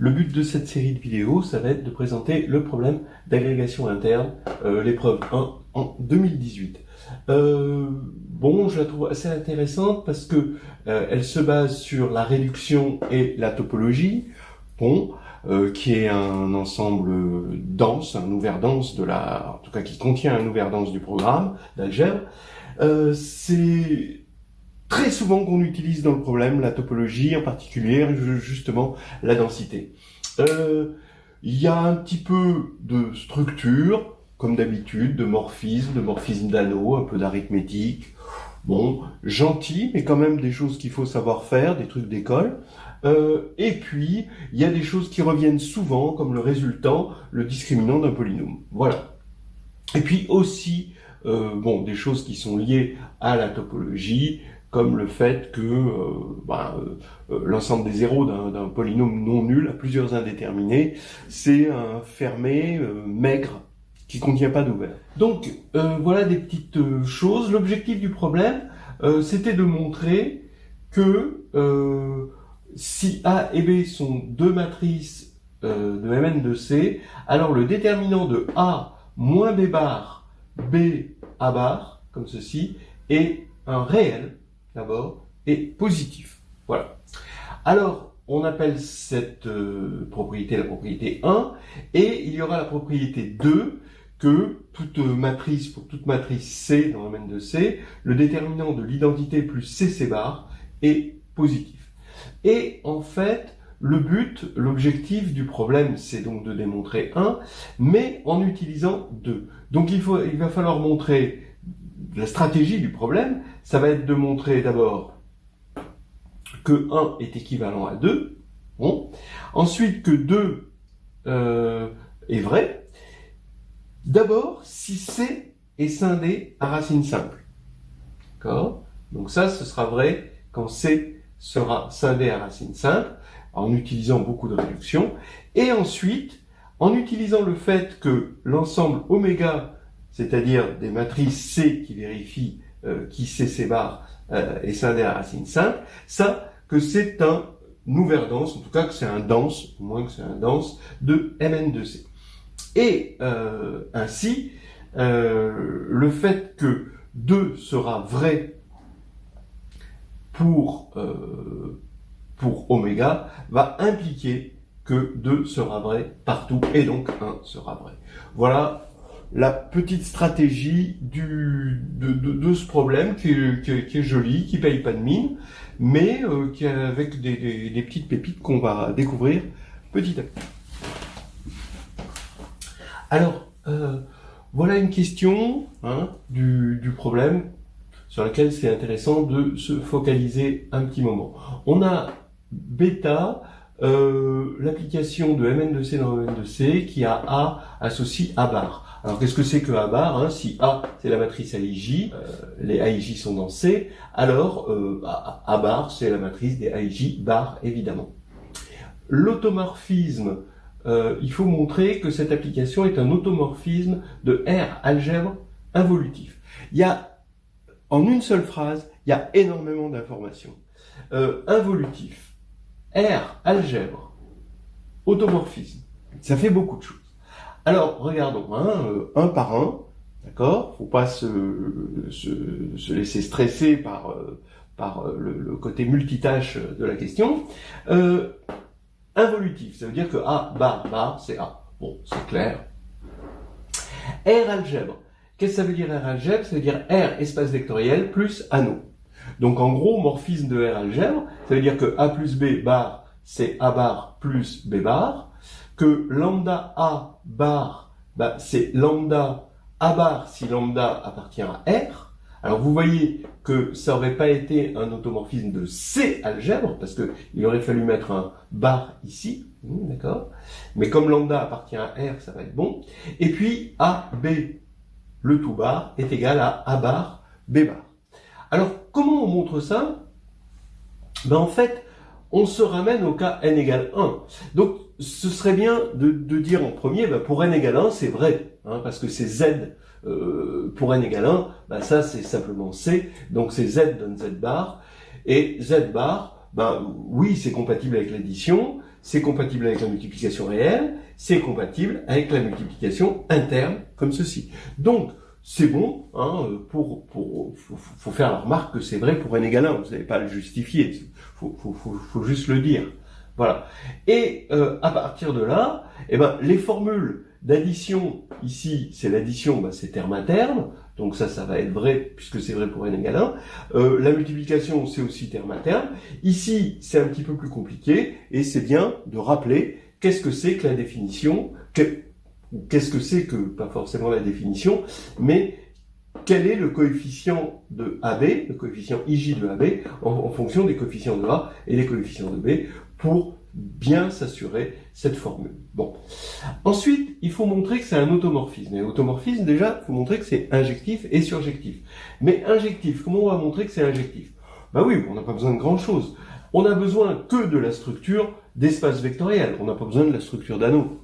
Le but de cette série de vidéos, ça va être de présenter le problème d'agrégation interne, l'épreuve 1 en 2018. Bon, je la trouve assez intéressante parce que elle se base sur la réduction et la topologie, bon, qui est un ensemble dense, un ouvert dense en tout cas qui contient un ouvert dense du programme d'algèbre. C'est très souvent qu'on utilise dans le problème la topologie, en particulier justement la densité. Il y a un petit peu de structure, comme d'habitude, de morphisme d'anneaux, un peu d'arithmétique. Bon, gentil, mais quand même des choses qu'il faut savoir faire, des trucs d'école. Et puis, il y a des choses qui reviennent souvent, comme le résultant, le discriminant d'un polynôme. Voilà. Et puis aussi, bon, des choses qui sont liées à la topologie, comme le fait que l'ensemble des zéros d'un polynôme non nul à plusieurs indéterminés, c'est un fermé maigre qui contient pas d'ouvert. Donc voilà des petites choses. L'objectif du problème, c'était de montrer que si A et B sont deux matrices de Mn de C, alors le déterminant de A moins B bar, B A bar, comme ceci, est un réel, d'abord, et positif. Voilà. Alors, on appelle cette propriété la propriété 1, et il y aura la propriété 2, que pour toute matrice C dans le domaine de C, le déterminant de l'identité plus CC bar est positif. Et en fait, l'objectif du problème, c'est donc de démontrer 1, mais en utilisant 2. Donc il va falloir montrer la stratégie du problème, ça va être de montrer d'abord que 1 est équivalent à 2, bon. Ensuite que 2 est vrai. D'abord, si C est scindé à racine simple. D'accord ? Donc ça, ce sera vrai quand C sera scindé à racine simple, en utilisant beaucoup de réductions. Et ensuite, en utilisant le fait que l'ensemble oméga, c'est-à-dire des matrices C qui vérifient qui CC bar est scindé à racine simple, ça, que c'est un ouvert dense, en tout cas que c'est un dense, au moins que c'est un dense, de Mn de C. Et ainsi, le fait que 2 sera vrai pour oméga va impliquer que 2 sera vrai partout, et donc 1 sera vrai. Voilà la petite stratégie de ce problème qui est joli, qui paye pas de mine, mais qui avec des petites pépites qu'on va découvrir petit à petit. Alors, voilà une question du problème sur laquelle c'est intéressant de se focaliser un petit moment. On a bêta, l'application de Mn de C dans Mn de C qui a A associe A bar. Alors qu'est-ce que c'est que A bar Si A c'est la matrice AIJ, les AIJ sont dans C, alors A bar c'est la matrice des AIJ bar évidemment. L'automorphisme, il faut montrer que cette application est un automorphisme de R algèbre involutif. Il y a, en une seule phrase, il y a énormément d'informations. Involutif, R algèbre, automorphisme, ça fait beaucoup de choses. Alors, regardons, un par un, d'accord ? Faut pas se laisser stresser par le côté multitâche de la question. Involutif, ça veut dire que A bar, c'est A. Bon, c'est clair. R algèbre. Qu'est-ce que ça veut dire R algèbre ? Ça veut dire R espace vectoriel plus anneau. Donc en gros, morphisme de R algèbre, ça veut dire que A plus B bar, c'est A bar plus B bar, que lambda A bar, c'est lambda A bar si lambda appartient à R. Alors vous voyez que ça aurait pas été un automorphisme de C algèbre, parce que il aurait fallu mettre un bar ici, d'accord ? Mais comme lambda appartient à R, ça va être bon. Et puis A, B, le tout bar, est égal à A bar, B bar. Alors comment on montre ça ? En fait, on se ramène au cas n égale 1. Donc ce serait bien de dire en premier, pour n égale 1, c'est vrai, parce que c'est Z. Pour n égale 1, ça c'est simplement C, donc c'est Z donne Z bar, et Z bar, oui c'est compatible avec l'addition, c'est compatible avec la multiplication réelle, c'est compatible avec la multiplication interne, comme ceci. Donc, c'est bon, hein, faut faire la remarque que c'est vrai pour n égale 1, vous n'allez pas le justifier, faut juste le dire. Voilà. Et à partir de là, eh ben, les formules d'addition, ici, c'est l'addition, c'est terme à terme, donc ça va être vrai, puisque c'est vrai pour n égale 1. La multiplication, c'est aussi terme à terme. Ici, c'est un petit peu plus compliqué, et c'est bien de rappeler qu'est-ce que c'est que la définition, qu'est-ce que c'est que, pas forcément la définition, mais quel est le coefficient de AB, le coefficient IJ de AB, en fonction des coefficients de A et des coefficients de B, pour bien s'assurer cette formule. Bon. Ensuite, il faut montrer que c'est un automorphisme. Et automorphisme, déjà, il faut montrer que c'est injectif et surjectif. Mais injectif, comment on va montrer que c'est injectif? Bah oui, on n'a pas besoin de grand-chose. On n'a besoin que de la structure d'espace vectoriel. On n'a pas besoin de la structure d'anneau.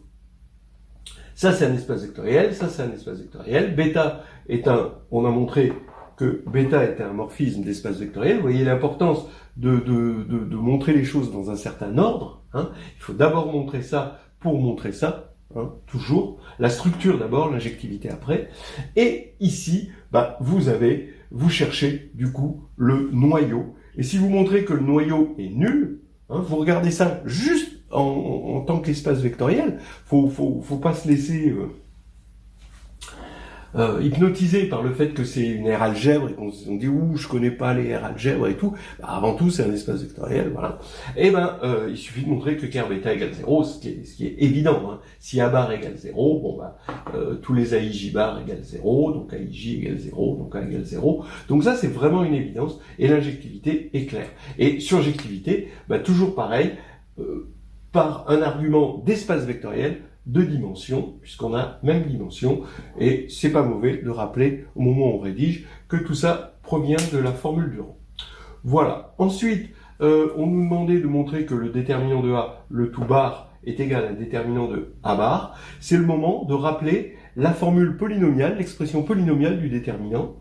Ça, c'est un espace vectoriel, ça, c'est un espace vectoriel. Bêta est on a montré que bêta était un morphisme d'espace vectoriel. Vous voyez l'importance de montrer les choses dans un certain ordre. Hein. Il faut d'abord montrer ça pour montrer ça, hein, toujours. La structure d'abord, l'injectivité après. Et ici, vous cherchez du coup le noyau. Et si vous montrez que le noyau est nul, hein, vous regardez ça juste en tant qu'espace vectoriel, faut pas se laisser hypnotiser par le fait que c'est une R algèbre et qu'on dit je connais pas les R algèbres et tout. Avant tout, c'est un espace vectoriel, voilà. Et il suffit de montrer que ker bêta égale 0, ce qui est évident. Hein. Si A bar égale 0, tous les AIJ bar égale 0, donc AIJ égale 0, donc A égale 0. Donc ça, c'est vraiment une évidence et l'injectivité est claire. Et surjectivité, toujours pareil, par un argument d'espace vectoriel de dimension, puisqu'on a même dimension, et c'est pas mauvais de rappeler au moment où on rédige que tout ça provient de la formule du rang. Voilà. Ensuite, on nous demandait de montrer que le déterminant de A, le tout bar, est égal à un déterminant de A bar. C'est le moment de rappeler la formule polynomiale, l'expression polynomiale du déterminant,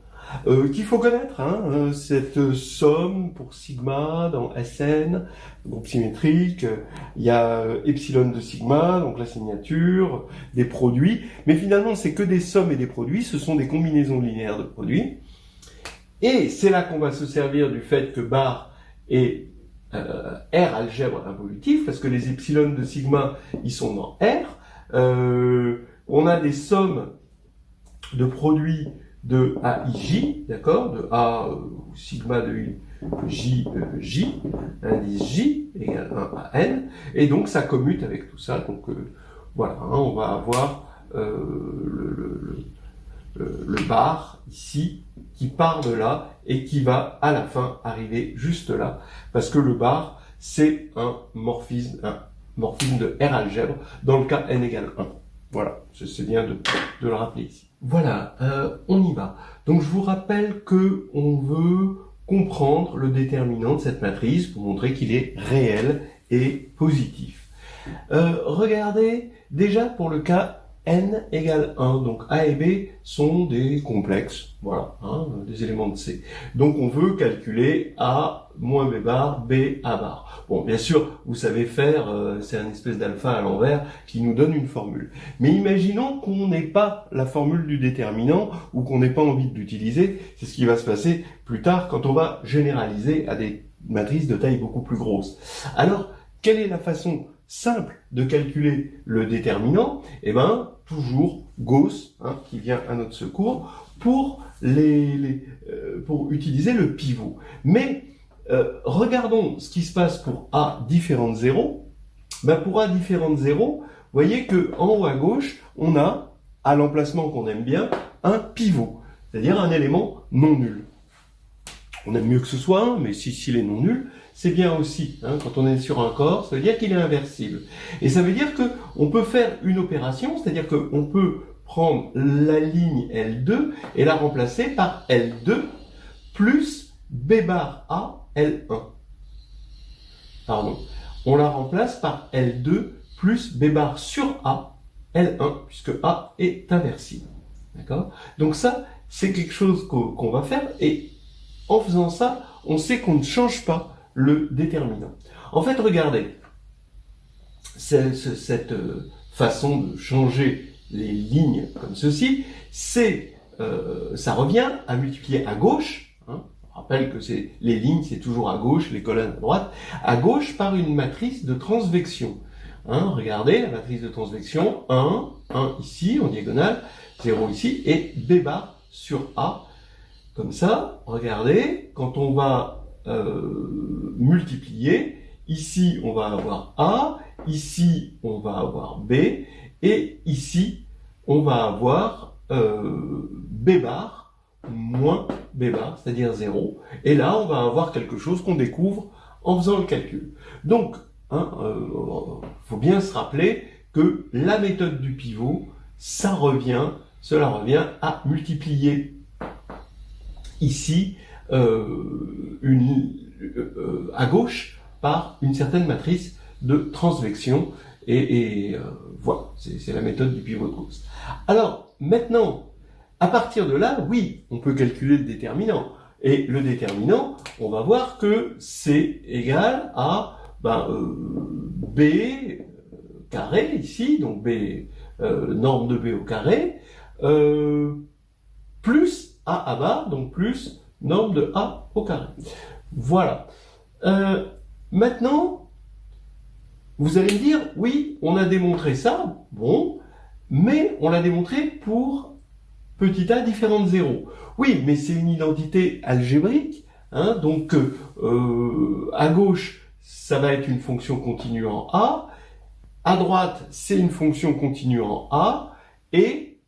qu'il faut connaître, hein, cette somme pour sigma dans Sn, groupe symétrique, il y a epsilon de sigma, donc la signature, des produits, mais finalement c'est que des sommes et des produits, ce sont des combinaisons linéaires de produits, et c'est là qu'on va se servir du fait que bar est R algèbre involutif, parce que les epsilon de sigma, ils sont dans R, on a des sommes de produits de AIJ, d'accord, de A sigma de J, indice J égale 1 à N, et donc ça commute avec tout ça, donc voilà, hein, on va avoir le bar ici qui part de là et qui va à la fin arriver juste là, parce que le bar c'est un morphisme de R algèbre dans le cas n égale 1. Voilà, c'est bien de le rappeler ici. Voilà, on y va. Donc je vous rappelle que on veut comprendre le déterminant de cette matrice pour montrer qu'il est réel et positif. Regardez déjà pour le cas n égale 1, donc A et B sont des complexes, voilà, hein, des éléments de C. Donc on veut calculer A moins B bar, B A bar. Bon, bien sûr, vous savez faire, c'est un espèce d'alpha à l'envers qui nous donne une formule. Mais imaginons qu'on n'ait pas la formule du déterminant ou qu'on n'ait pas envie de l'utiliser. C'est ce qui va se passer plus tard quand on va généraliser à des matrices de taille beaucoup plus grosse. Alors, quelle est la façon simple de calculer le déterminant? Eh ben, toujours Gauss, hein, qui vient à notre secours, pour utiliser le pivot. Mais regardons ce qui se passe pour A différent de 0. Pour A différent de 0, vous voyez que en haut à gauche, on a, à l'emplacement qu'on aime bien, un pivot, c'est-à-dire un élément non nul. On aime mieux que ce soit 1, mais s'il est non nul, c'est bien aussi. Hein, quand on est sur un corps, ça veut dire qu'il est inversible. Et ça veut dire qu'on peut faire une opération, c'est-à-dire qu'on peut prendre la ligne L2 et la remplacer par L2 plus B bar A L1. Pardon. On la remplace par L2 plus B bar sur A L1, puisque A est inversible. D'accord? Donc ça, c'est quelque chose qu'on va faire, et en faisant ça, on sait qu'on ne change pas le déterminant. En fait, regardez. cette façon de changer les lignes comme ceci, ça revient à multiplier à gauche, hein, on rappelle que les lignes c'est toujours à gauche, les colonnes à gauche par une matrice de transvection. Hein, regardez la matrice de transvection, 1 ici en diagonale, 0 ici, et B bar sur A. Comme ça, regardez, quand on va multiplier, ici on va avoir A, ici on va avoir B, et ici on va avoir B bar moins B bar, c'est-à-dire 0. Et là, on va avoir quelque chose qu'on découvre en faisant le calcul. Donc, faut bien se rappeler que la méthode du pivot, cela revient à multiplier ici à gauche par une certaine matrice de transvection et voilà, c'est la méthode du pivot de Gauss. Alors maintenant, à partir de là, oui, on peut calculer le déterminant. Et le déterminant, on va voir que c'est égal à B carré ici, donc B norme de B au carré, plus A à bas, donc plus norme de A au carré. Voilà. Maintenant, vous allez me dire, oui, on a démontré ça, bon, mais on l'a démontré pour petit a différent de 0. Oui, mais c'est une identité algébrique, hein, donc à gauche, ça va être une fonction continue en A, à droite, c'est une fonction continue en A, et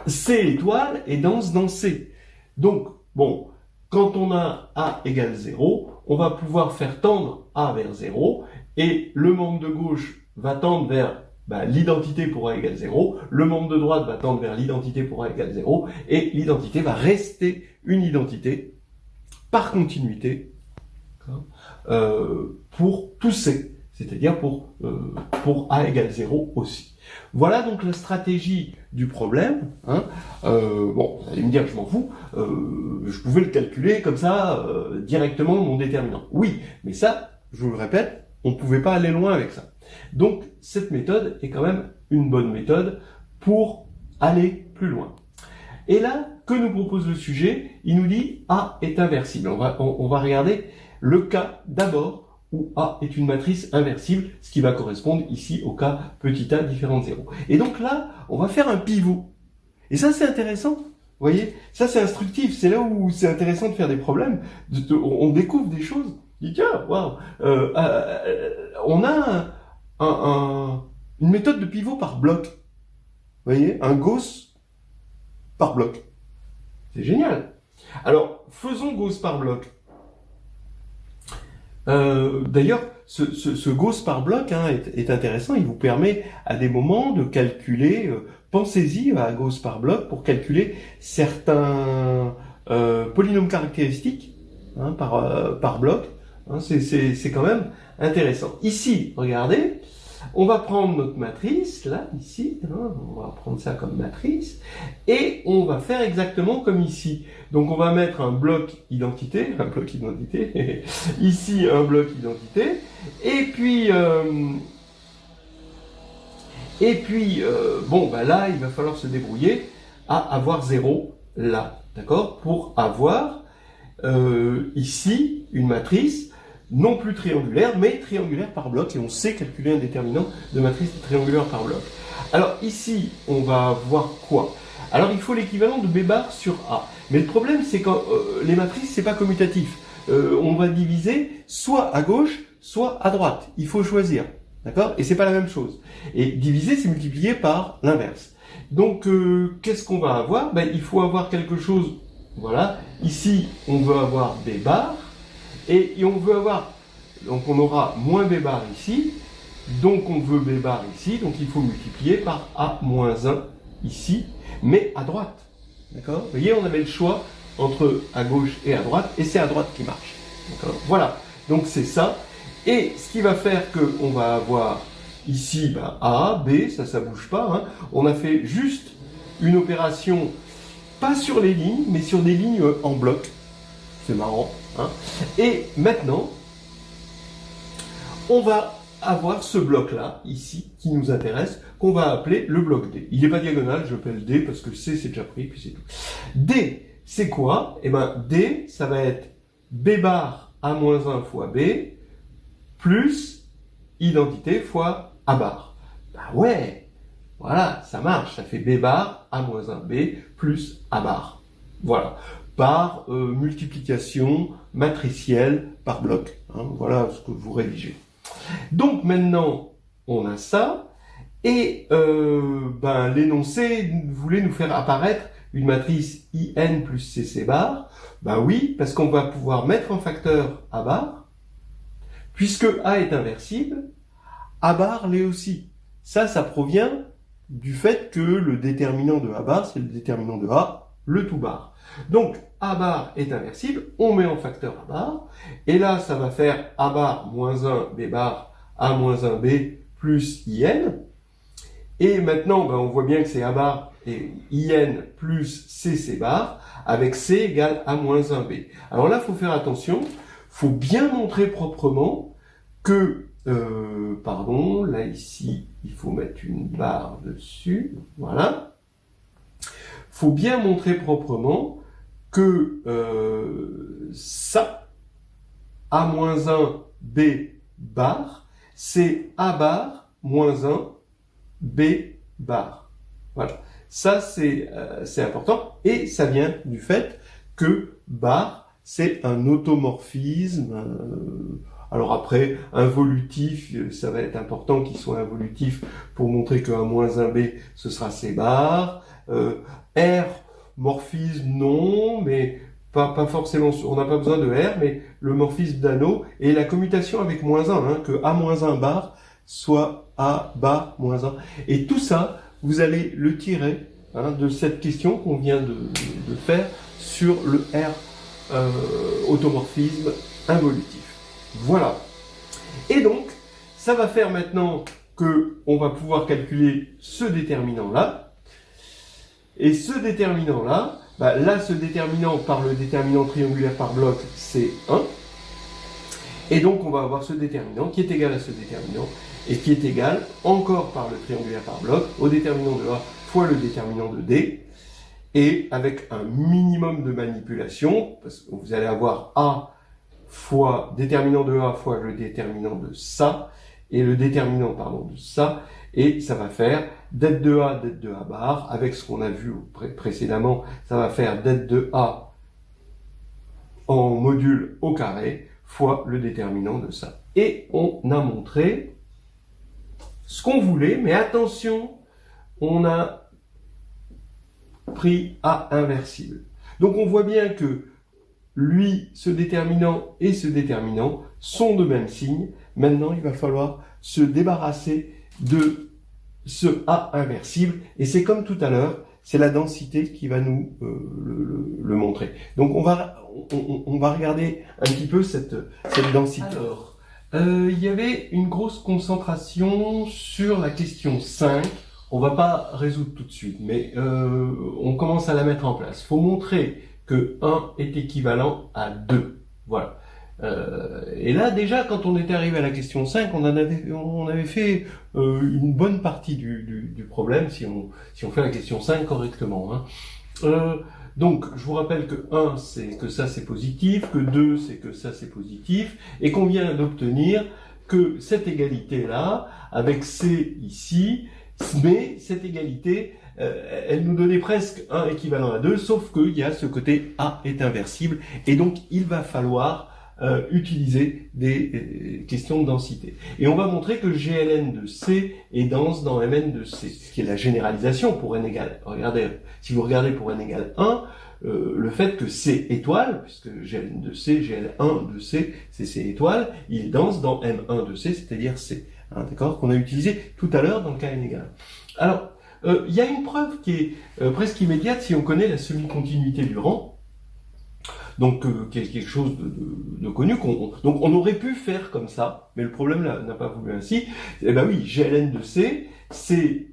C étoile est dense dans C. Donc, bon, quand on a A égale 0, on va pouvoir faire tendre A vers 0, et le membre de gauche va tendre vers l'identité pour A égale 0, le membre de droite va tendre vers l'identité pour A égale 0, et l'identité va rester une identité par continuité pour tout C, c'est-à-dire pour A égale 0 aussi. Voilà donc la stratégie du problème. Hein. Bon, vous allez me dire, je m'en fous, je pouvais le calculer comme ça, directement mon déterminant. Oui, mais ça, je vous le répète, on ne pouvait pas aller loin avec ça. Donc, cette méthode est quand même une bonne méthode pour aller plus loin. Et là, que nous propose le sujet? Il nous dit A est inversible. On va regarder le cas d'abord où A est une matrice inversible, ce qui va correspondre ici au cas petit a différent de 0. Et donc là, on va faire un pivot. Et ça, c'est intéressant. Vous voyez, ça, c'est instructif. C'est là où c'est intéressant de faire des problèmes. On découvre des choses. On dit, tiens, waouh, on a une méthode de pivot par bloc. Vous voyez, un Gauss par bloc. C'est génial. Alors, faisons Gauss par bloc. D'ailleurs, ce Gauss par bloc est intéressant. Il vous permet à des moments de calculer, pensez-y à Gauss par bloc pour calculer certains polynômes caractéristiques par bloc. Hein, c'est quand même intéressant. Ici, regardez, on va prendre notre matrice, là, ici, hein, on va prendre ça comme matrice, et on va faire exactement comme ici. Donc on va mettre un bloc identité, ici un bloc identité, et puis là, il va falloir se débrouiller à avoir 0 là, d'accord, pour avoir ici une matrice non plus triangulaire, mais triangulaire par bloc, et on sait calculer un déterminant de matrice triangulaire par bloc. Alors ici, on va voir quoi? Alors il faut l'équivalent de B bar sur A. Mais le problème, c'est que les matrices, c'est pas commutatif. On va diviser soit à gauche, soit à droite. Il faut choisir, d'accord? Et c'est pas la même chose. Et diviser, c'est multiplier par l'inverse. Donc, qu'est-ce qu'on va avoir? Il faut avoir quelque chose, voilà. Ici, on veut avoir B bar. Et on veut avoir, donc on aura moins B bar ici, donc on veut B bar ici, donc il faut multiplier par A moins 1 ici, mais à droite. D'accord? Vous voyez, on avait le choix entre à gauche et à droite, et c'est à droite qui marche. D'accord? Voilà, donc c'est ça. Et ce qui va faire qu'on va avoir ici A, B, ça bouge pas. Hein. On a fait juste une opération, pas sur les lignes, mais sur des lignes en bloc. C'est marrant. Hein. Et maintenant, on va avoir ce bloc-là, ici, qui nous intéresse, qu'on va appeler le bloc D. Il n'est pas diagonal, je l'appelle D parce que C c'est déjà pris, puis c'est tout. D, c'est quoi? Eh ben, D, ça va être B bar A-1 fois B, plus identité fois A bar. Bah ouais, voilà, ça marche, ça fait B bar A-1 B plus A bar. Voilà, par multiplication matricielle par bloc. Hein, voilà ce que vous rédigez. Donc maintenant, on a ça, et l'énoncé voulait nous faire apparaître une matrice IN plus CC bar. Ben oui, parce qu'on va pouvoir mettre en facteur A bar, puisque A est inversible, A bar l'est aussi. Ça provient du fait que le déterminant de A bar, c'est le déterminant de A, le tout bar. Donc, A bar est inversible, on met en facteur A bar, et là, ça va faire A bar moins 1 B bar A moins 1 B plus IN. Et maintenant, on voit bien que c'est A bar et IN plus CC bar, avec C égale A moins 1 B. Alors là, il faut faire attention, faut bien montrer proprement que, là ici, il faut mettre une barre dessus, voilà. Faut bien montrer proprement que ça, A moins 1 B bar, c'est A bar moins 1 B bar. Voilà. Ça, c'est important. Et ça vient du fait que bar, c'est un automorphisme. Alors après, involutif, ça va être important qu'il soit involutif pour montrer que A moins 1 B, ce sera C bar. R, morphisme, non, mais pas forcément, on n'a pas besoin de R, mais le morphisme d'anneau et la commutation avec moins 1, hein, que A moins 1 bar soit A bar moins 1. Et tout ça, vous allez le tirer de cette question qu'on vient de faire sur le R automorphisme involutif. Voilà. Et donc, ça va faire maintenant que on va pouvoir calculer ce déterminant-là. Et ce déterminant-là, là, ce déterminant par le déterminant triangulaire par bloc, c'est 1. Et donc, on va avoir ce déterminant qui est égal à ce déterminant et qui est égal, encore par le triangulaire par bloc, au déterminant de A fois le déterminant de D. Et avec un minimum de manipulation, parce que vous allez avoir A fois déterminant de A fois le déterminant de ça, et le déterminant, de ça, et ça va faire det de A bar, avec ce qu'on a vu précédemment, ça va faire det de A en module au carré, fois le déterminant de ça. Et on a montré ce qu'on voulait, mais attention, on a pris A inversible. Donc on voit bien que lui, ce déterminant et ce déterminant sont de même signe. Maintenant, il va falloir se débarrasser de ce A inversible. Et c'est comme tout à l'heure, c'est la densité qui va nous le montrer. Donc on va regarder un petit peu cette densité. Alors, il y avait une grosse concentration sur la question 5. On va pas résoudre tout de suite, mais on commence à la mettre en place. Il faut montrer que 1 est équivalent à 2. Voilà. Et là, déjà, quand on était arrivé à la question 5, on avait fait une bonne partie du problème, si on fait la question 5 correctement. Hein. Donc, je vous rappelle que 1, c'est que ça c'est positif, que 2, c'est que ça c'est positif, et qu'on vient d'obtenir que cette égalité-là, avec C ici, mais cette égalité, elle nous donnait presque 1 équivalent à 2, sauf qu'il y a ce côté A est inversible, et donc il va falloir utiliser des questions de densité. Et on va montrer que GLN de C est dense dans Mn de C, ce qui est la généralisation pour n égale. Regardez, si vous regardez pour n égale 1, le fait que C étoile, puisque GLN de C, GL1 de C, c'est C étoile, il est dense dans M1 de C, c'est-à-dire C. Hein, d'accord, qu'on a utilisé tout à l'heure dans le cas n égale 1. Alors, il y a une preuve qui est presque immédiate si on connaît la semi-continuité du rang. Donc, quelque chose de connu. Donc, on aurait pu faire comme ça, mais le problème n'a pas voulu ainsi. Eh ben oui, GLN de C, c'est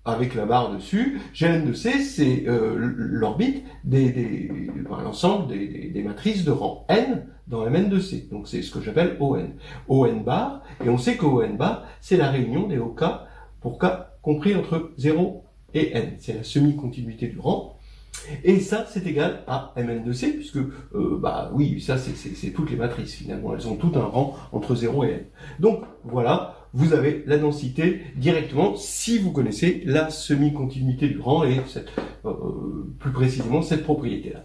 avec la barre dessus, GLN de C, c'est l'orbite l'ensemble des matrices de rang n dans Mn de C. Donc c'est ce que j'appelle ON. ON bar, et on sait que ON bar, c'est la réunion des OK pour K compris entre 0 et n. C'est la semi-continuité du rang. Et ça, c'est égal à Mn de C, puisque, oui, ça, c'est toutes les matrices, finalement. Elles ont toutes un rang entre 0 et n. Donc, voilà, vous avez la densité directement si vous connaissez la semi-continuité du rang et plus précisément cette propriété-là.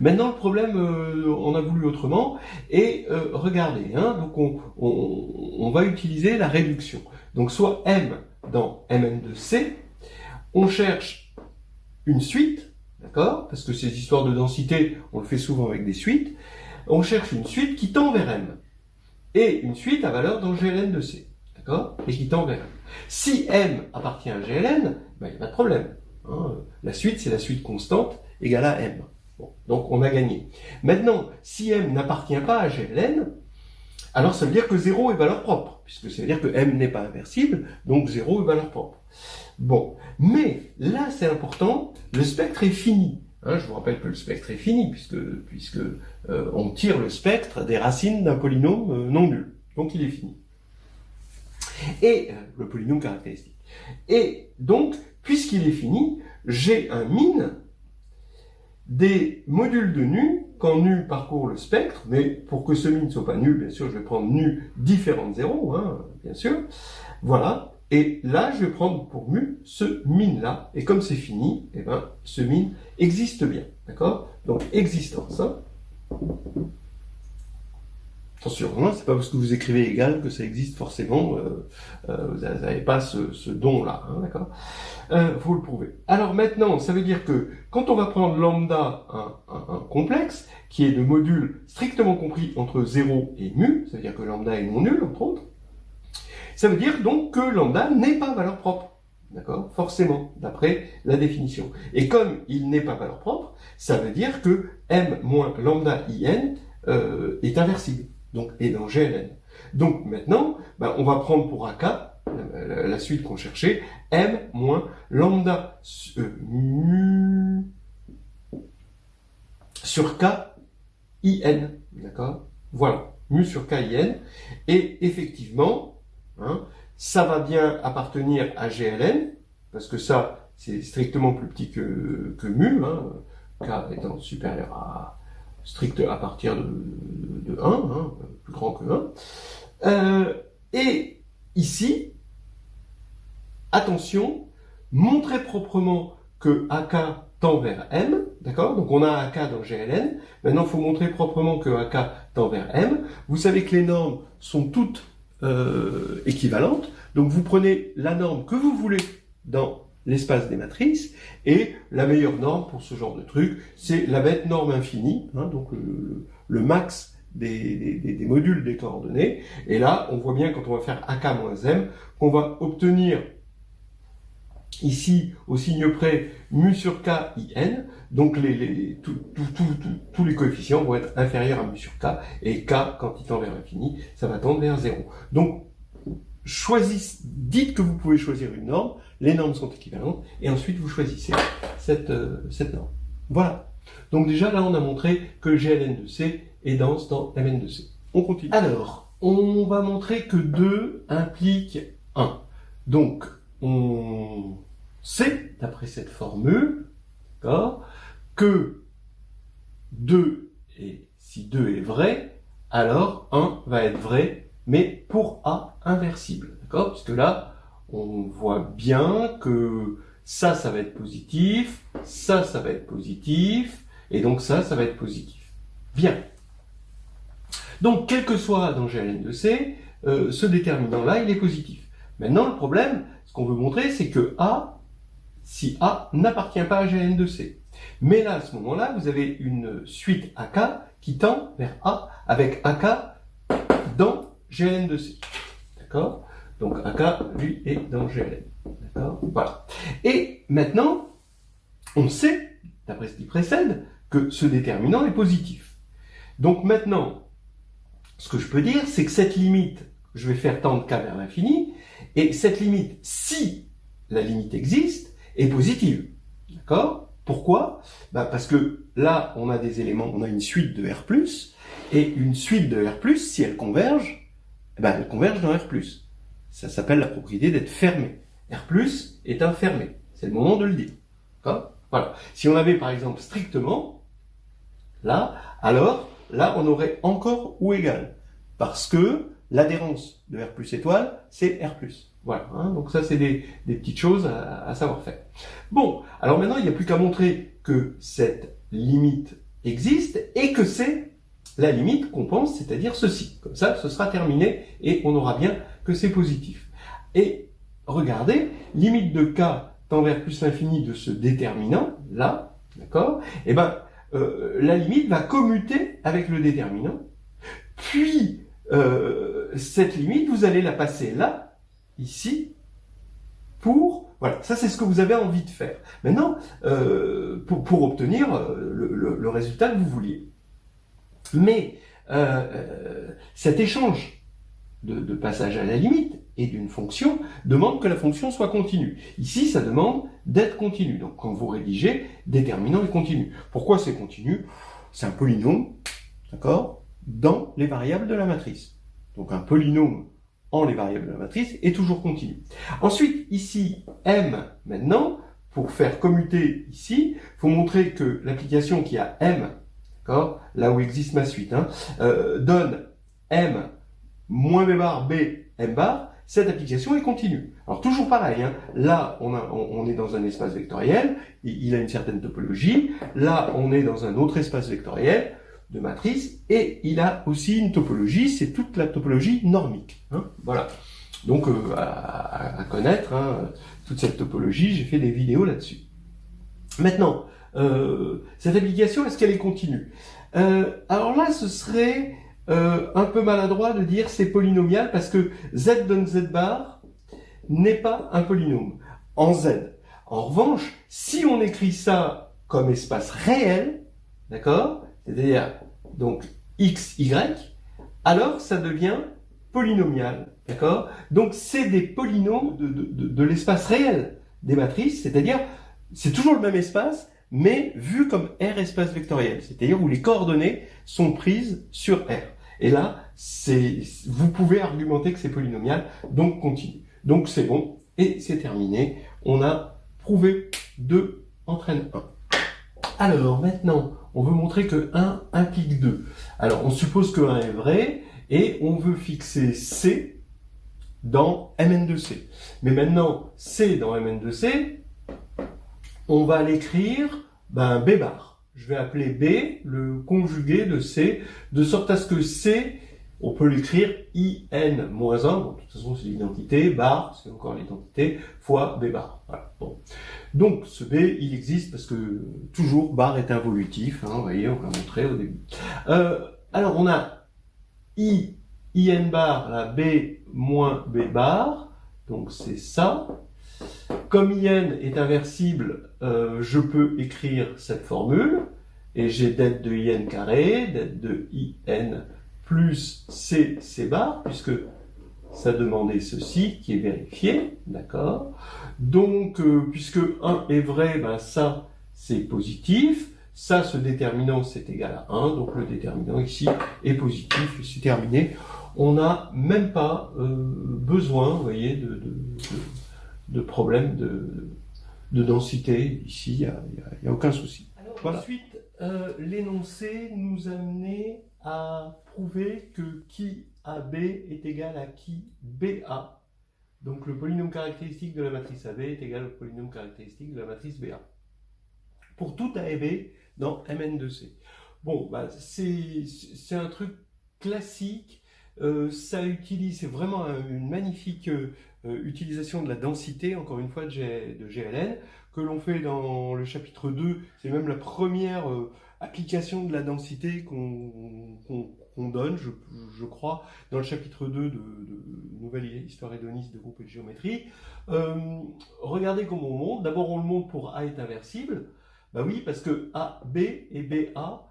Maintenant, le problème, on a voulu autrement, et regardez, donc on va utiliser la réduction. Donc, soit M dans Mn de C, on cherche une suite, d'accord? Parce que ces histoires de densité, on le fait souvent avec des suites. On cherche une suite qui tend vers M. Et une suite à valeur dans GLN de C, d'accord? Et qui tend vers M. Si M appartient à GLN, il n'y a pas de problème. La suite, c'est la suite constante égale à M. Bon, donc on a gagné. Maintenant, si M n'appartient pas à GLN, alors ça veut dire que 0 est valeur propre, puisque ça veut dire que M n'est pas inversible, donc 0 est valeur propre. Bon, mais là c'est important, le spectre est fini. Je vous rappelle que le spectre est fini, puisque on tire le spectre des racines d'un polynôme non nul. Donc il est fini. Et le polynôme caractéristique. Et donc, puisqu'il est fini, j'ai un min des modules de nu quand nu parcourt le spectre, mais pour que ce min ne soit pas nul, bien sûr, je vais prendre nu différent de 0, bien sûr. Voilà. Et là, je vais prendre pour mu ce min-là. Et comme c'est fini, ce min existe bien. D'accord? Donc, existence. Attention, c'est pas parce que vous écrivez égal que ça existe forcément. Vous n'avez pas ce don-là. D'accord? Vous le prouvez. Alors maintenant, ça veut dire que quand on va prendre lambda, un complexe, qui est de modules strictement compris entre 0 et mu, ça veut dire que lambda est non nul, entre autres, ça veut dire donc que lambda n'est pas valeur propre. D'accord? Forcément, d'après la définition. Et comme il n'est pas valeur propre, ça veut dire que m moins lambda in est inversible. Donc, est dans GLN. Donc maintenant, on va prendre pour AK, la suite qu'on cherchait, m moins lambda mu sur k in. D'accord? Voilà. Mu sur k in. Et effectivement, ça va bien appartenir à GLN, parce que ça, c'est strictement plus petit que mu, k étant supérieur à strict à partir de 1, plus grand que 1. Et ici, attention, montrer proprement que AK tend vers M, d'accord? Donc on a AK dans GLN, maintenant il faut montrer proprement que AK tend vers M. Vous savez que les normes sont toutes équivalentes, donc vous prenez la norme que vous voulez dans l'espace des matrices, et la meilleure norme pour ce genre de truc, c'est la bête norme infinie, donc le max des modules des coordonnées, et là, on voit bien quand on va faire AK moins M, qu'on va obtenir ici, au signe près, mu sur k in, donc tous les coefficients vont être inférieurs à mu sur k, et k, quand il tend vers l'infini, ça va tendre vers 0. Donc, dites que vous pouvez choisir une norme, les normes sont équivalentes, et ensuite vous choisissez cette norme. Voilà. Donc déjà, là, on a montré que GLN de C est dense dans Mn de C. On continue. Alors, on va montrer que 2 implique 1. Donc, on sait, d'après cette formule, d'accord, que 2, et si 2 est vrai, alors 1 va être vrai, mais pour A inversible, d'accord? Parce que là, on voit bien que ça va être positif, ça va être positif, et donc ça va être positif. Bien. Donc, quel que soit dans GLN de C, ce déterminant-là, il est positif. Maintenant, le problème, ce qu'on veut montrer, c'est que A, si A n'appartient pas à GLN de C. Mais là, à ce moment-là, vous avez une suite AK qui tend vers A, avec AK dans GLN de C. D'accord? Donc AK, lui, est dans GLN. D'accord? Voilà. Et maintenant, on sait, d'après ce qui précède, que ce déterminant est positif. Donc maintenant, ce que je peux dire, c'est que cette limite, je vais faire tendre K vers l'infini, et cette limite, si la limite existe, est positive. D'accord? Pourquoi? Parce que là, on a des éléments, on a une suite de R+, et une suite de R+, si elle converge, elle converge dans R+. Ça s'appelle la propriété d'être fermé. R+, est un fermé. C'est le moment de le dire. D'accord? Voilà. Si on avait, par exemple, strictement, là, alors, là, on aurait encore ou égal. Parce que l'adhérence de R+ étoile, c'est R+. Voilà, hein, donc ça c'est des petites choses à savoir faire. Bon, alors maintenant il n'y a plus qu'à montrer que cette limite existe et que c'est la limite qu'on pense, c'est-à-dire ceci. Comme ça, ce sera terminé et on aura bien que c'est positif. Et regardez, limite de k tend vers plus l'infini de ce déterminant, là, d'accord? Et la limite va commuter avec le déterminant, puis cette limite, vous allez la passer là, ici, voilà, ça c'est ce que vous avez envie de faire. Maintenant, pour obtenir le résultat que vous vouliez. Mais cet échange de passage à la limite et d'une fonction demande que la fonction soit continue. Ici, ça demande d'être continue. Donc quand vous rédigez, déterminant et continu. Pourquoi c'est continu? C'est un polynôme, d'accord, dans les variables de la matrice. Donc un polynôme en les variables de la matrice est toujours continu. Ensuite, ici, m, maintenant, pour faire commuter ici, il faut montrer que l'application qui a m, d'accord, là où existe ma suite, donne m moins b bar, b, m bar, cette application est continue. Alors toujours pareil, là on est dans un espace vectoriel, il a une certaine topologie, là on est dans un autre espace vectoriel, de matrice, et il a aussi une topologie, c'est toute la topologie normique. Voilà. Donc à connaître toute cette topologie, j'ai fait des vidéos là-dessus. Maintenant, cette application, est-ce qu'elle est continue? Alors là, ce serait un peu maladroit de dire c'est polynomial parce que z donne z bar n'est pas un polynôme en z. En revanche, si on écrit ça comme espace réel, d'accord, c'est-à-dire donc x, y, alors ça devient polynomial, d'accord? Donc c'est des polynômes de l'espace réel des matrices, c'est-à-dire c'est toujours le même espace, mais vu comme R espace vectoriel, c'est-à-dire où les coordonnées sont prises sur R. Et là, vous pouvez argumenter que c'est polynomial, donc continue. Donc c'est bon, et c'est terminé. On a prouvé 2 entraîne 1. Alors maintenant, on veut montrer que 1 implique 2. Alors on suppose que 1 est vrai, et on veut fixer C dans Mn de C. Mais maintenant, C dans Mn de C, on va l'écrire B bar. Je vais appeler B le conjugué de C, de sorte à ce que C, on peut l'écrire IN-1, bon, de toute façon c'est l'identité, bar, c'est encore l'identité, fois B bar. Voilà. Bon. Donc ce B, il existe parce que toujours bar est involutif, vous voyez, on l'a montré au début. Alors on a IN bar, la B moins B bar, donc c'est ça. Comme IN est inversible, je peux écrire cette formule, et j'ai det de IN carré, det de IN plus C bar, puisque ça demandait ceci, qui est vérifié, d'accord? Donc, puisque 1 est vrai, ça, c'est positif, ça, ce déterminant, c'est égal à 1, donc le déterminant ici est positif, c'est terminé. On n'a même pas besoin, vous voyez, de problème de densité. Ici, il n'y a aucun souci. Alors, voilà. Ensuite, l'énoncé nous amenait à prouver que qui AB est égal à qui BA. Donc le polynôme caractéristique de la matrice AB est égal au polynôme caractéristique de la matrice BA. Pour tout A et B dans Mn de C. Bon, c'est un truc classique. Ça utilise, c'est vraiment une magnifique utilisation de la densité, encore une fois, de GLN, que l'on fait dans le chapitre 2. C'est même la première application de la densité qu'on donne, je crois, dans le chapitre 2 de Nouvelle Histoire hédoniste de groupe et de géométrie. Regardez comment on monte. D'abord, on le monte pour A est inversible. Oui, parce que A, B et BA,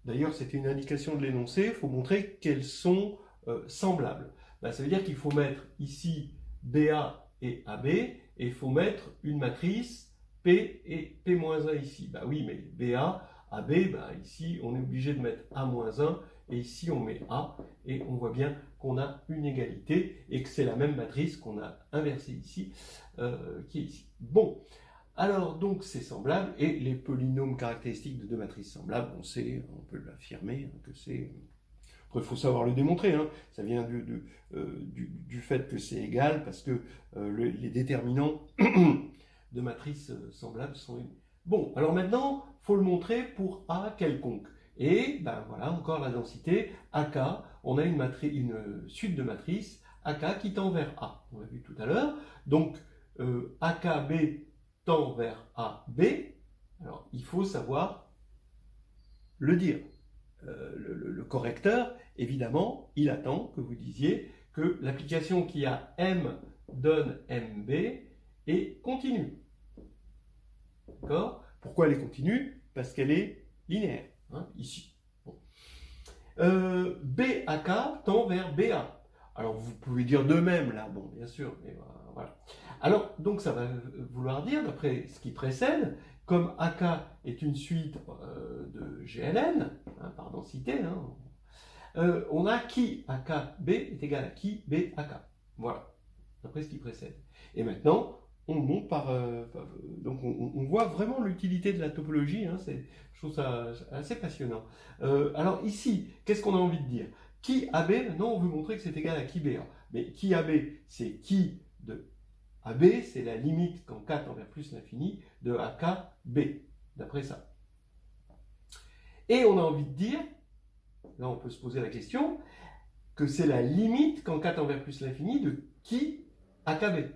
d'ailleurs, c'était une indication de l'énoncé, il faut montrer qu'elles sont semblables. Ça veut dire qu'il faut mettre ici BA et AB, et il faut mettre une matrice P et P-1 ici. Bah oui, mais BA, AB, bah ici on est obligé de mettre A-1 et ici on met A et on voit bien qu'on a une égalité et que c'est la même matrice qu'on a inversée ici qui est ici. Bon, alors donc c'est semblable et les polynômes caractéristiques de deux matrices semblables, on sait, on peut l'affirmer que c'est... Après, il faut savoir le démontrer, hein. Ça vient du fait que c'est égal parce que les déterminants de matrices semblables sont unis. Bon, alors maintenant, il faut le montrer pour A quelconque. Et ben voilà, encore la densité, AK, on a une suite de matrices, AK qui tend vers A, on l'a vu tout à l'heure. Donc, AKB tend vers AB, alors il faut savoir le dire. Le correcteur, évidemment, il attend que vous disiez que l'application qui a M donne MB est continue. D'accord? Pourquoi elle est continue? Parce qu'elle est linéaire, hein, ici. Bon. BAK tend vers BA. Alors vous pouvez dire de même là, bon bien sûr, mais voilà. Alors donc ça va vouloir dire, d'après ce qui précède, comme AK est une suite de GLN, hein, par densité, hein, on a qui AKB est égal à qui BAK. Voilà, d'après ce qui précède. Et maintenant, on monte donc on voit vraiment l'utilité de la topologie, hein, je trouve ça assez passionnant. Alors ici, qu'est-ce qu'on a envie de dire? Qui AB, maintenant on veut montrer que c'est égal à qui BA. Mais qui AB, c'est qui de AB, c'est la limite quand K tend vers plus l'infini de AK B, d'après ça. Et on a envie de dire, là on peut se poser la question, que c'est la limite quand K tend vers plus l'infini de qui AKB.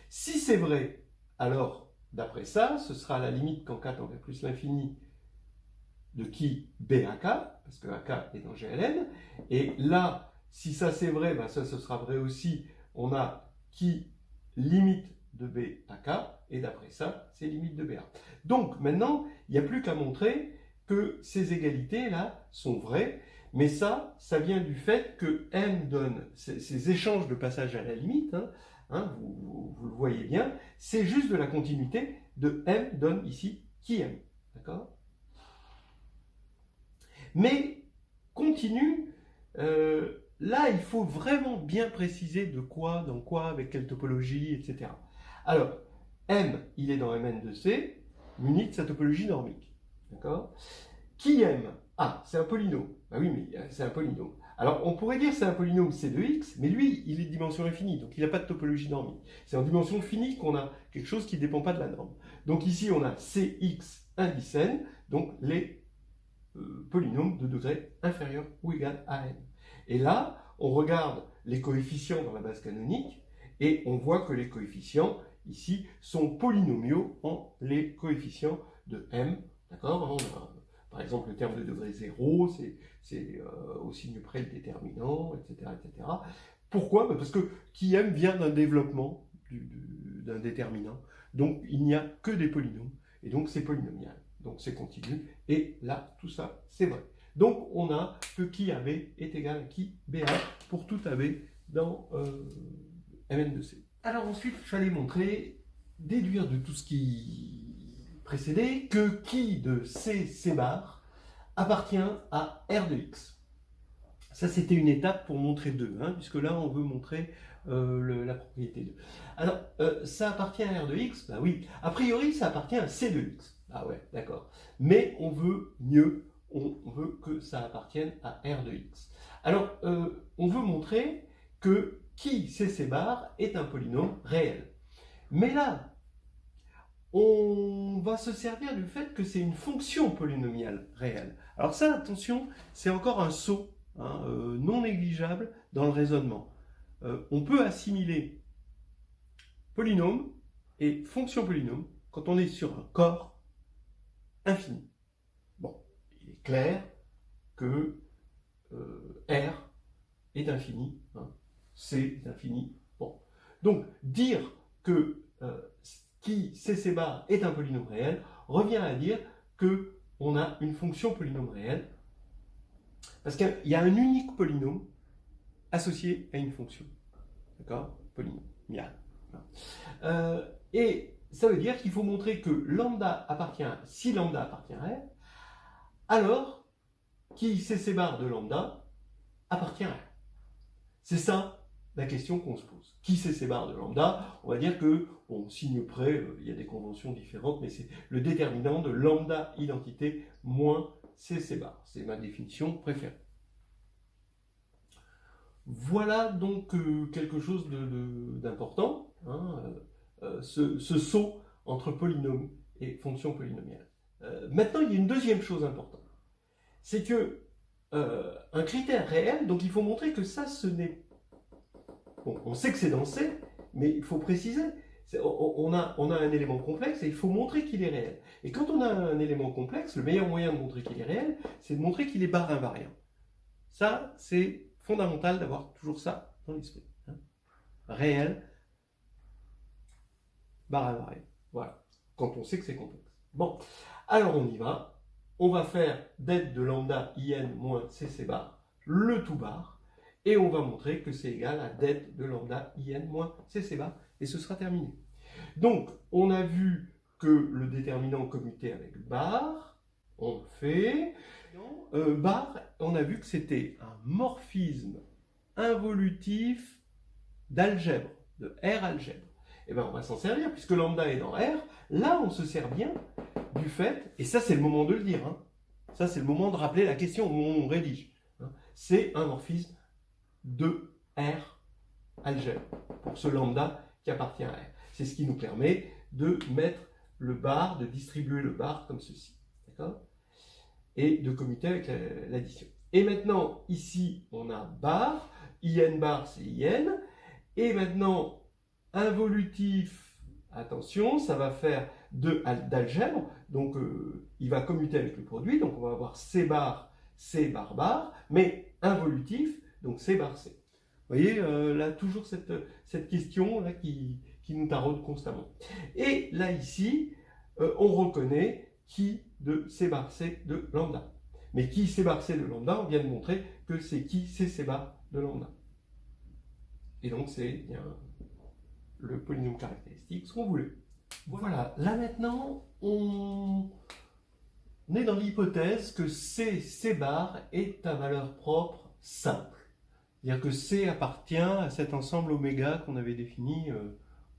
Si c'est vrai, alors d'après ça, ce sera la limite quand K tend vers plus l'infini de qui BAK, parce que AK est dans GLN, et là, si ça c'est vrai, ben ça ce sera vrai aussi, on a qui limite de BAK, et d'après ça, c'est limite de BA. Donc maintenant, il n'y a plus qu'à montrer que ces égalités-là sont vraies, mais ça vient du fait que M donne, ces échanges de passage à la limite, vous le voyez bien, c'est juste de la continuité de M donne ici qui M. D'accord? Mais continue, là il faut vraiment bien préciser de quoi, dans quoi, avec quelle topologie, etc. Alors, M, il est dans Mn de C, muni de sa topologie normique. D'accord? Qui M? Ah, c'est un polynôme. Bah oui, mais c'est un polynôme. Alors, on pourrait dire c'est un polynôme C de x, mais lui, il est de dimension infinie, donc il n'a pas de topologie normique. C'est en dimension finie qu'on a quelque chose qui ne dépend pas de la norme. Donc ici, on a Cx indice n, donc les polynôme de degré inférieur ou égal à n. Et là, on regarde les coefficients dans la base canonique et on voit que les coefficients ici sont polynomiaux en les coefficients de m. D'accord? Par exemple, le terme de degré 0, c'est au signe près le déterminant, etc. etc. Pourquoi? Parce que qui m vient d'un développement d'un déterminant. Donc, il n'y a que des polynômes. Et donc, c'est polynomial. Donc, c'est continu. Et là, tout ça, c'est vrai. Donc, on a que qui AB est égal à qui BA pour tout AB dans Mn de C. Alors ensuite, il fallait déduire de tout ce qui précédait, que qui de C bar appartient à R de X. Ça, c'était une étape pour montrer 2, puisque là, on veut montrer la propriété 2. Alors, ça appartient à R de X? Bah oui. A priori, ça appartient à C de X. Ah ouais, d'accord. Mais on veut mieux, on veut que ça appartienne à R de X. Alors, on veut montrer que qui C bar est un polynôme réel. Mais là, on va se servir du fait que c'est une fonction polynomiale réelle. Alors ça, attention, c'est encore un saut non négligeable dans le raisonnement. On peut assimiler polynôme et fonction polynôme quand on est sur un corps infini. Bon, il est clair que R est infini, C est infini. Bon, donc dire que qui C bar est un polynôme réel revient à dire que on a une fonction polynôme réelle parce qu'il y a un unique polynôme associé à une fonction. D'accord? Polynomial. Et ça veut dire qu'il faut montrer que lambda appartient, si lambda appartient à R, alors qui CC bar de lambda appartient à R. C'est ça la question qu'on se pose. Qui CC bar de lambda? On va dire que, bon, signe près, il y a des conventions différentes, mais c'est le déterminant de lambda identité moins CC bar. C'est ma définition préférée. Voilà donc quelque chose d'important, hein, ce saut entre polynôme et fonction polynomiale. Maintenant, il y a une deuxième chose importante. C'est que un critère réel, donc il faut montrer que ça, ce n'est... Bon, on sait que c'est dans C, mais il faut préciser. On a un élément complexe et il faut montrer qu'il est réel. Et quand on a un élément complexe, le meilleur moyen de montrer qu'il est réel, c'est de montrer qu'il est barre invariant. Ça, c'est fondamental d'avoir toujours ça dans l'esprit. Hein. Réel, barre invariant. Voilà. Quand on sait que c'est complexe. Bon, alors on y va. On va faire det de lambda in moins cc bar, le tout bar, et on va montrer que c'est égal à det de lambda in moins cc bar, et ce sera terminé. Donc, on a vu que le déterminant commutait avec bar, on le fait. Bar, on a vu que c'était un morphisme involutif d'algèbre, de R algèbre. Et bien, on va s'en servir, puisque lambda est dans R, là, on se sert bien du fait, et ça, c'est le moment de le dire, hein. Ça, c'est le moment de rappeler la question où on rédige. Hein. C'est un morphisme de R algèbre, pour ce lambda qui appartient à R. C'est ce qui nous permet de mettre le bar, de distribuer le bar comme ceci. D'accord? Et de commuter avec l'addition. Et maintenant, ici, on a bar, in bar, c'est in, et maintenant, involutif, attention, ça va faire d'algèbre, donc il va commuter avec le produit, donc on va avoir C bar, bar, mais involutif, donc C bar C. Vous voyez, là, toujours cette question là qui nous taraude constamment. Et là, ici, on reconnaît qui de C bar C de lambda. Mais qui C bar C de lambda, on vient de montrer que c'est qui C bar de lambda. Et donc, c'est bien le polynôme caractéristique, ce qu'on voulait. Voilà, là maintenant, on est dans l'hypothèse que C bar est à valeur propre simple. C'est-à-dire que C appartient à cet ensemble oméga qu'on avait défini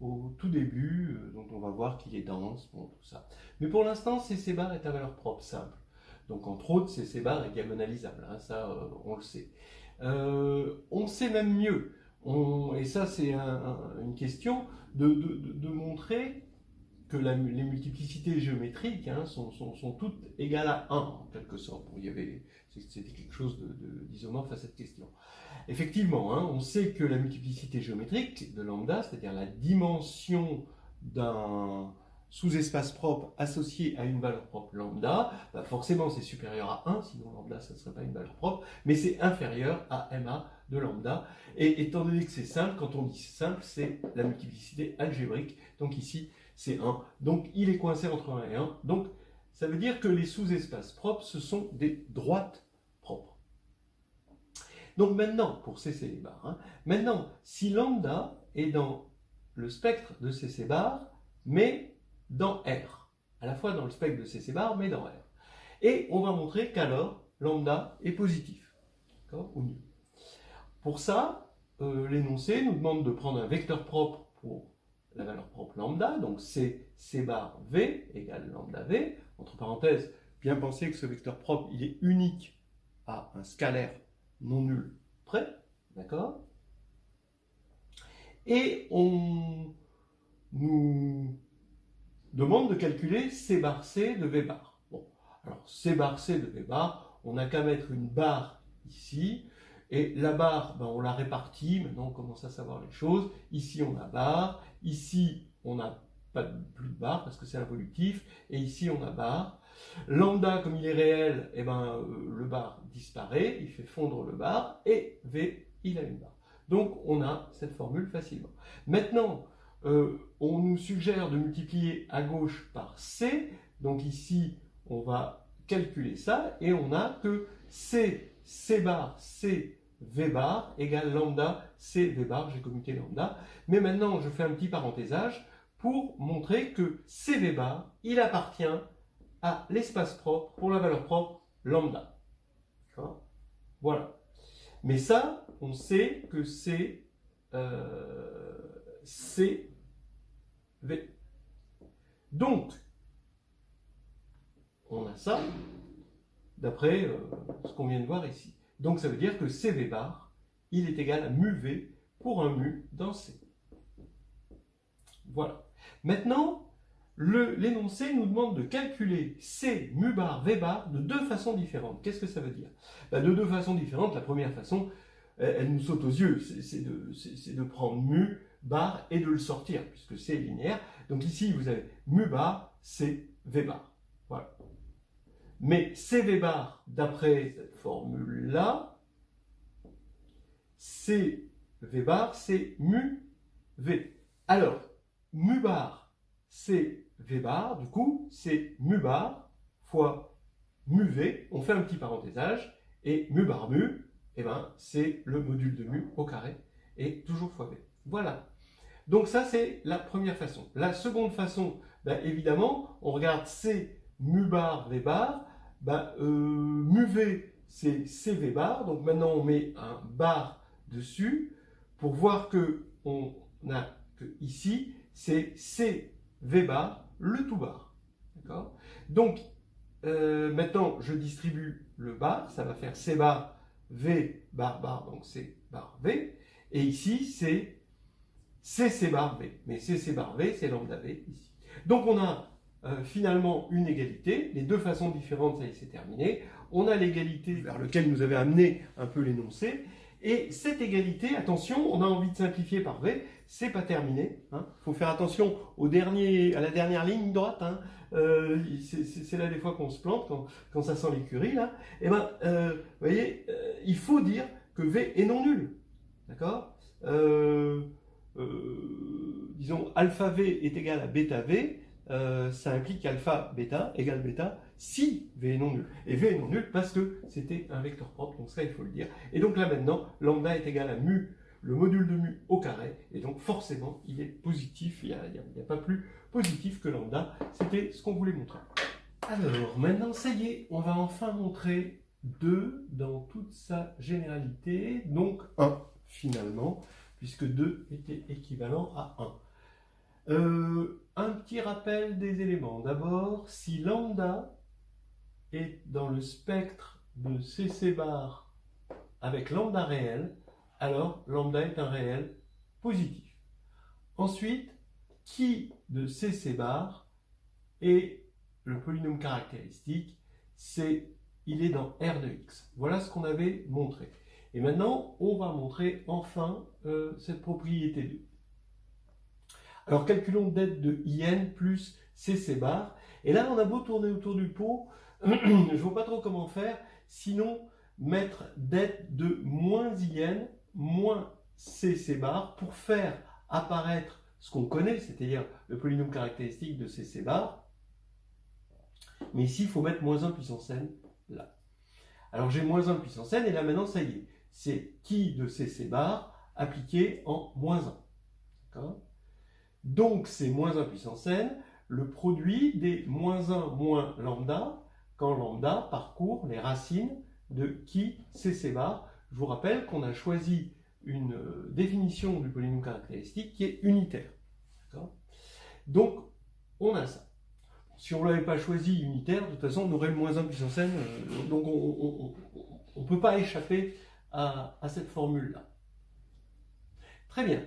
au tout début, dont on va voir qu'il est dense, bon, tout ça. Mais pour l'instant, C bar est à valeur propre simple. Donc, entre autres, C bar est diagonalisable, hein, ça, on le sait. On sait même mieux. Et ça, c'est une question de montrer que les multiplicités géométriques hein, sont toutes égales à 1, en quelque sorte. Bon, c'était quelque chose d'isomorphe à cette question. Effectivement, hein, on sait que la multiplicité géométrique de lambda, c'est-à-dire la dimension d'un sous-espace propre associé à une valeur propre lambda, bah forcément c'est supérieur à 1, sinon lambda ça ne serait pas une valeur propre, mais c'est inférieur à ma de lambda. Et étant donné que c'est simple, quand on dit simple, c'est la multiplicité algébrique, donc ici c'est 1. Donc il est coincé entre 1 et 1, donc ça veut dire que les sous-espaces propres, ce sont des droites propres. Donc maintenant, pour CC bar, hein, maintenant, si lambda est dans le spectre de CC bar, mais dans R, à la fois dans le spectre de CC bar, mais dans R. Et on va montrer qu'alors, lambda est positif, d'accord, ou nul. Pour ça, l'énoncé nous demande de prendre un vecteur propre pour la valeur propre lambda, donc C bar V égale lambda V, entre parenthèses, bien penser que ce vecteur propre, il est unique à un scalaire non nul près, d'accord? Et on nous demande de calculer C bar C de V bar. Bon, alors C bar C de V bar, on n'a qu'à mettre une barre ici, et la barre, ben, on la répartit, maintenant on commence à savoir les choses. Ici on a barre, ici on n'a pas plus de barre parce que c'est involutif, et ici on a barre. Lambda, comme il est réel, eh ben, le bar disparaît, il fait fondre le bar, et V, il a une barre. Donc on a cette formule facilement. Maintenant, on nous suggère de multiplier à gauche par C, donc ici on va calculer ça, et on a que C bar C V bar égale lambda C V bar, j'ai commuté lambda. Mais maintenant, je fais un petit parenthésage pour montrer que C V bar, il appartient à l'espace propre pour la valeur propre lambda. Voilà. Mais ça, on sait que c'est CV. Donc, on a ça d'après ce qu'on vient de voir ici. Donc ça veut dire que CV bar, il est égal à mu V pour un mu dans C. Voilà. Maintenant, l'énoncé nous demande de calculer C, mu bar, V bar de deux façons différentes. Qu'est-ce que ça veut dire? De deux façons différentes. La première façon, elle nous saute aux yeux, c'est de prendre mu bar et de le sortir, puisque c'est linéaire. Donc ici, vous avez mu bar, C, V bar. Voilà. Mais CV bar, d'après cette formule-là, CV bar, c'est mu V. Alors, mu bar, c'est V bar, du coup, c'est mu bar fois mu V, on fait un petit parenthésage, et mu bar mu, eh ben, c'est le module de mu au carré, et toujours fois V. Voilà. Donc ça, c'est la première façon. La seconde façon, évidemment, on regarde C mu bar V bar, mu V, c'est CV bar, donc maintenant on met un bar dessus, pour voir que on a que ici, c'est CV bar, le tout bar. D'accord? Donc, maintenant, je distribue le bar, ça va faire C bar, V bar bar, donc C bar V, et ici, c'est CC bar V, mais CC bar V, c'est lambda V ici. Donc on a finalement une égalité, les deux façons différentes, ça y est, c'est terminé. On a l'égalité vers laquelle nous avait amené un peu l'énoncé, et cette égalité, attention, on a envie de simplifier par V, c'est pas terminé. Il faut faire attention à la dernière ligne droite. C'est là des fois qu'on se plante, quand ça sent l'écurie, là. Et vous voyez, il faut dire que V est non nul. D'accord? Disons alpha V est égal à bêta V, ça implique alpha bêta égale bêta si V est non nul. Et V est non nul parce que c'était un vecteur propre, donc ça il faut le dire. Et donc là maintenant, lambda est égal à mu, le module de mu au carré, et donc forcément il est positif, il n'y a pas plus positif que lambda, c'était ce qu'on voulait montrer. Alors maintenant ça y est, on va enfin montrer 2 dans toute sa généralité, donc 1 finalement, puisque 2 était équivalent à 1. Un petit rappel des éléments. D'abord, si lambda est dans le spectre de CC bar avec lambda réel, alors lambda est un réel positif. Ensuite, qui de CC bar est le polynôme caractéristique, il est dans R de x. Voilà ce qu'on avait montré. Et maintenant, on va montrer enfin cette propriété 2. Alors, calculons dette de IN plus CC bar. Et là, on a beau tourner autour du pot, je ne vois pas trop comment faire, sinon mettre dette de moins IN moins CC bar pour faire apparaître ce qu'on connaît, c'est-à-dire le polynôme caractéristique de CC bar. Mais ici, il faut mettre moins 1 puissance n là. Alors, j'ai moins 1 puissance n, et là, maintenant, ça y est. C'est qui de CC bar appliqué en moins 1. D'accord? Donc, c'est moins 1 puissance n, le produit des moins 1 moins lambda, quand lambda parcourt les racines de qui CC bar. Je vous rappelle qu'on a choisi une définition du polynôme caractéristique qui est unitaire. Donc, on a ça. Si on ne l'avait pas choisi unitaire, de toute façon, on aurait le moins 1 puissance n, donc on ne peut pas échapper à cette formule-là. Très bien.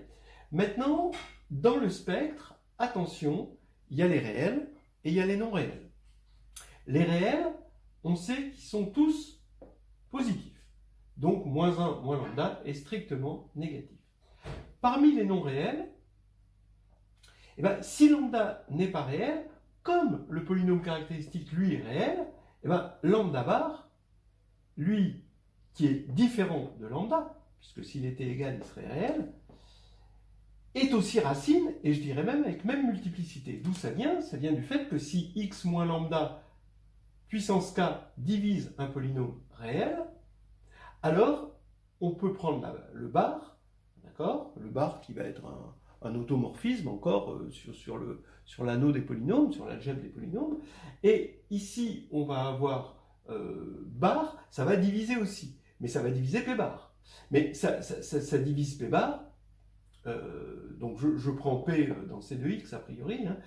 Maintenant, dans le spectre, attention, il y a les réels et il y a les non réels. Les réels, on sait qu'ils sont tous positifs. Donc, moins 1 moins lambda est strictement négatif. Parmi les non réels, si lambda n'est pas réel, comme le polynôme caractéristique, lui, est réel, lambda bar, lui, qui est différent de lambda, puisque s'il était égal, il serait réel, est aussi racine, et je dirais même avec même multiplicité. D'où ça vient? Ça vient du fait que si x moins lambda puissance k divise un polynôme réel, alors on peut prendre le bar, d'accord, le bar qui va être un automorphisme encore sur l'anneau des polynômes, sur l'algèbre des polynômes, et ici on va avoir bar, ça va diviser aussi, mais ça va diviser p bar. Mais ça divise p bar, donc je prends P dans C2X a priori, hein,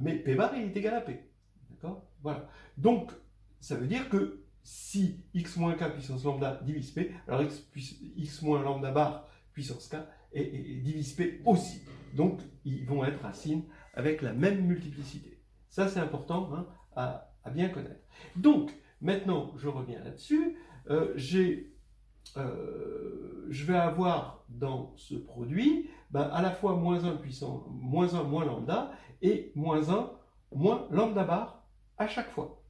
mais P bar il est égal à P. D'accord? Voilà. Donc, ça veut dire que si x moins k puissance lambda divise P, alors x moins lambda bar puissance k et divise P aussi. Donc, ils vont être racines avec la même multiplicité. Ça, c'est important, hein, à bien connaître. Donc, maintenant, je reviens là-dessus. Je vais avoir dans ce produit à la fois moins 1 moins lambda et moins 1 moins lambda bar à chaque fois.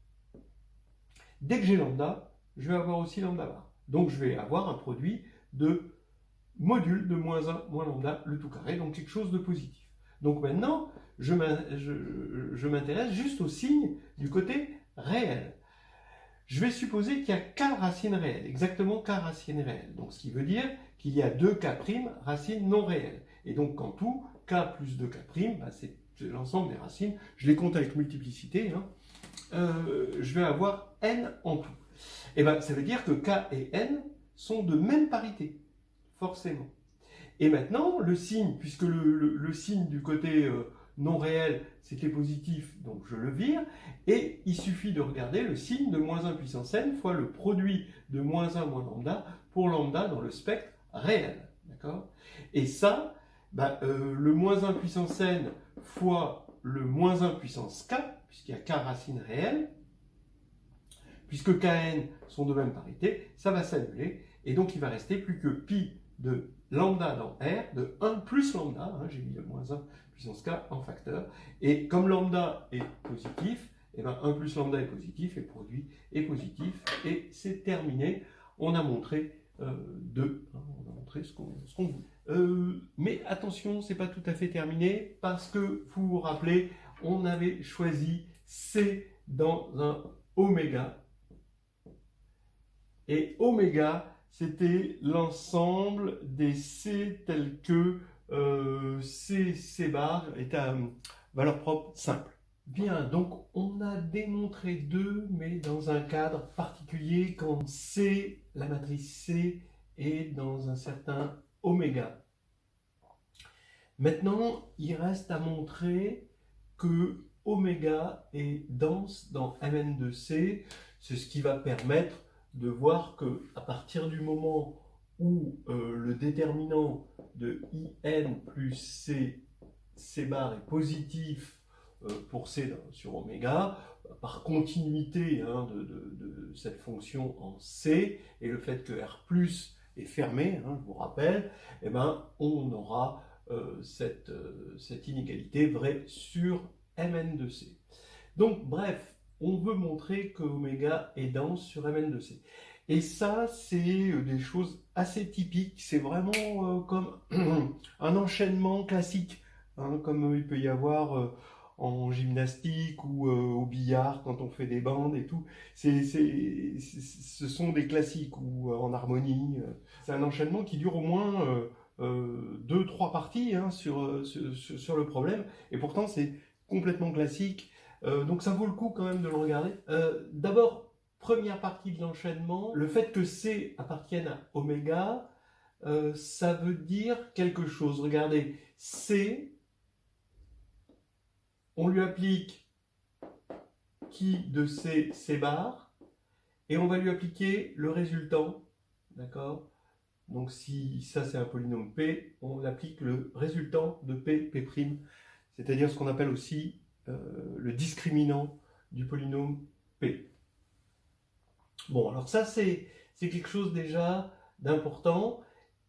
Dès que j'ai lambda, je vais avoir aussi lambda bar. Donc je vais avoir un produit de module de moins 1 moins lambda le tout carré, donc quelque chose de positif. Donc maintenant, je m'intéresse juste au signe du côté réel. Je vais supposer qu'il y a k racines réelles, exactement k racines réelles. Donc ce qui veut dire qu'il y a 2k' racines non réelles. Et donc en tout, k plus 2k', c'est l'ensemble des racines. Je les compte avec multiplicité. Hein. Je vais avoir n en tout. Et ça veut dire que k et n sont de même parité, forcément. Et maintenant, le signe, puisque le signe du côté non réel, c'était positif, donc je le vire, et il suffit de regarder le signe de moins 1 puissance n fois le produit de moins 1 moins lambda pour lambda dans le spectre réel. D'accord? Et ça, le moins 1 puissance n fois le moins 1 puissance k, puisqu'il y a k racines réelles, puisque kn sont de même parité, ça va s'annuler, et donc il va rester plus que pi de lambda dans R, de 1 plus lambda, hein, j'ai mis le moins 1 puissance k en facteur, et comme lambda est positif, et 1 plus lambda est positif, et le produit est positif, et c'est terminé, on a montré on a montré ce qu'on voulait. Mais attention, c'est pas tout à fait terminé, parce que, vous vous rappelez, on avait choisi C dans un oméga, et oméga, c'était l'ensemble des C tels que C bar est à valeur propre simple. Bien, donc on a démontré 2, mais dans un cadre particulier, quand C, la matrice C, est dans un certain oméga. Maintenant, il reste à montrer que oméga est dense dans Mn de C. C'est ce qui va permettre de voir que à partir du moment où le déterminant de IN plus C bar est positif pour C sur oméga, par continuité de cette fonction en C, et le fait que R plus est fermé, je vous rappelle, on aura cette inégalité vraie sur Mn de C. Donc bref, on veut montrer que oméga est dense sur Mn de C. Et ça, c'est des choses assez typiques. C'est vraiment comme un enchaînement classique, comme il peut y avoir en gymnastique ou au billard quand on fait des bandes et tout. Ce sont des classiques, ou en harmonie. C'est un enchaînement qui dure au moins 2-3 parties sur le problème. Et pourtant, c'est complètement classique. Donc ça vaut le coup quand même de le regarder. D'abord, première partie de l'enchaînement, le fait que C appartienne à oméga, ça veut dire quelque chose. Regardez, C, on lui applique qui de C, C bar, et on va lui appliquer le résultant, d'accord? Donc si ça c'est un polynôme P, on applique le résultant de P, P', c'est-à-dire ce qu'on appelle aussi le discriminant du polynôme P. Bon, alors ça c'est quelque chose déjà d'important,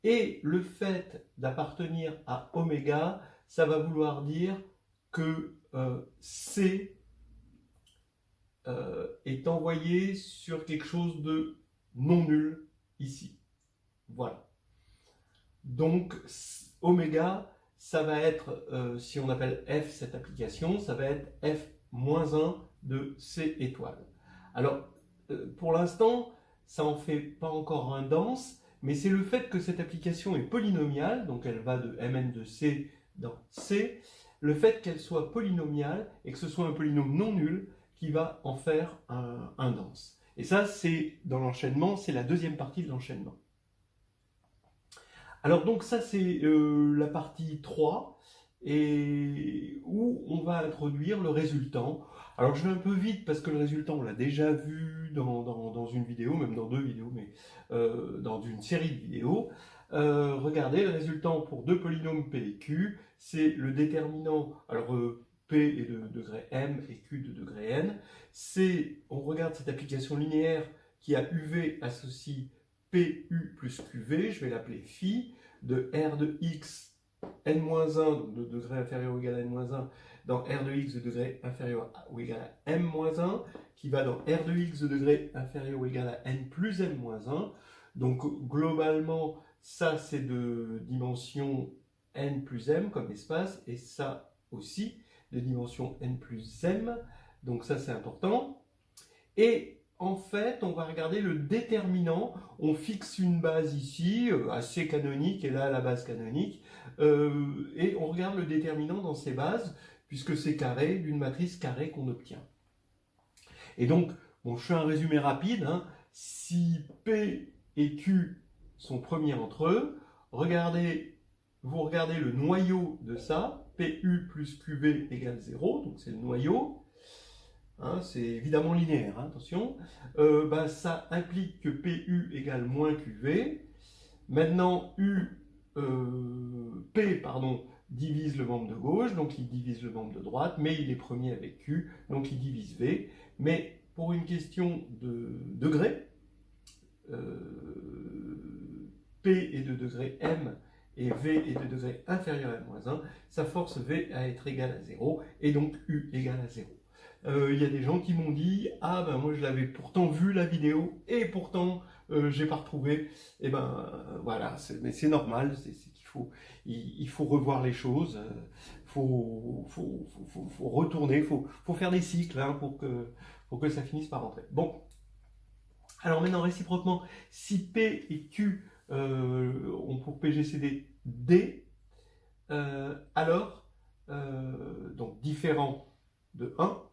et le fait d'appartenir à oméga, ça va vouloir dire que C est envoyé sur quelque chose de non nul ici. Voilà. Donc oméga, ça va être, si on appelle F cette application, ça va être F-1 de C étoile. Alors, pour l'instant, ça en fait pas encore un dense, mais c'est le fait que cette application est polynomiale, donc elle va de Mn de C dans C, le fait qu'elle soit polynomiale et que ce soit un polynôme non nul qui va en faire un dense. Et ça, c'est dans l'enchaînement, c'est la deuxième partie de l'enchaînement. Alors donc ça, c'est la partie 3, et où on va introduire le résultant. Alors je vais un peu vite parce que le résultant, on l'a déjà vu dans une vidéo, même dans 2 vidéos, mais dans une série de vidéos. Regardez, le résultant pour deux polynômes P et Q, c'est le déterminant, alors P est de degré M et Q de degré N. On regarde cette application linéaire qui a UV associe PU plus QV, je vais l'appeler phi, de R de X n-1, donc de degré inférieur ou égal à n-1, dans R de X de degré inférieur ou égal à m-1, qui va dans R de X de degré inférieur ou égal à n plus m-1. Donc globalement, ça c'est de dimension n plus m comme espace, et ça aussi de dimension n plus m, donc ça c'est important. Et en fait, on va regarder le déterminant. On fixe une base ici, assez canonique, et là la base canonique, et on regarde le déterminant dans ces bases, puisque c'est carré, d'une matrice carrée qu'on obtient. Et donc, bon, je fais un résumé rapide, hein. Si P et Q sont premiers entre eux, vous regardez le noyau de ça, PU plus QV égale 0, donc c'est le noyau. Hein, c'est évidemment linéaire, hein, attention. Ça implique que PU égale moins QV. Maintenant, P divise le membre de gauche, donc il divise le membre de droite, mais il est premier avec Q, donc il divise V. Mais pour une question de degré, P est de degré M et V est de degré inférieur à M-1, ça force V à être égal à 0, et donc U égale à 0. Il y a des gens qui m'ont dit « Ah ben moi je l'avais pourtant vu la vidéo et pourtant j'ai pas retrouvé. » Et voilà, mais c'est normal, il faut revoir les choses, faut retourner, faut faire des cycles hein, pour que ça finisse par rentrer. Bon, alors maintenant réciproquement, si P et Q ont pour PGCD D, alors donc différent de 1,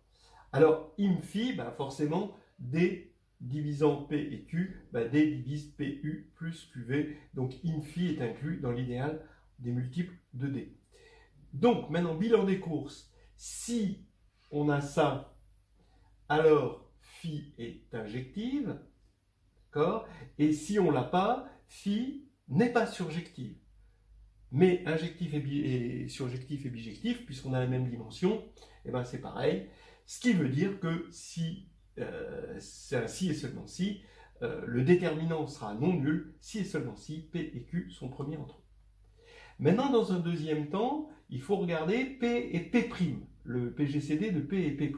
alors, IMPHI, forcément, D divisant P et Q, D divise PU plus QV. Donc, IMPHI est inclus dans l'idéal des multiples de D. Donc, maintenant, bilan des courses. Si on a ça, alors phi est injective. D'accord ? Et si on l'a pas, phi n'est pas surjective. Mais injectif et surjectif et bijectif, puisqu'on a la même dimension, c'est pareil. Ce qui veut dire que si c'est un si et seulement si, le déterminant sera non nul si et seulement si P et Q sont premiers entre eux. Maintenant, dans un deuxième temps, il faut regarder P et P', le PGCD de P et P'.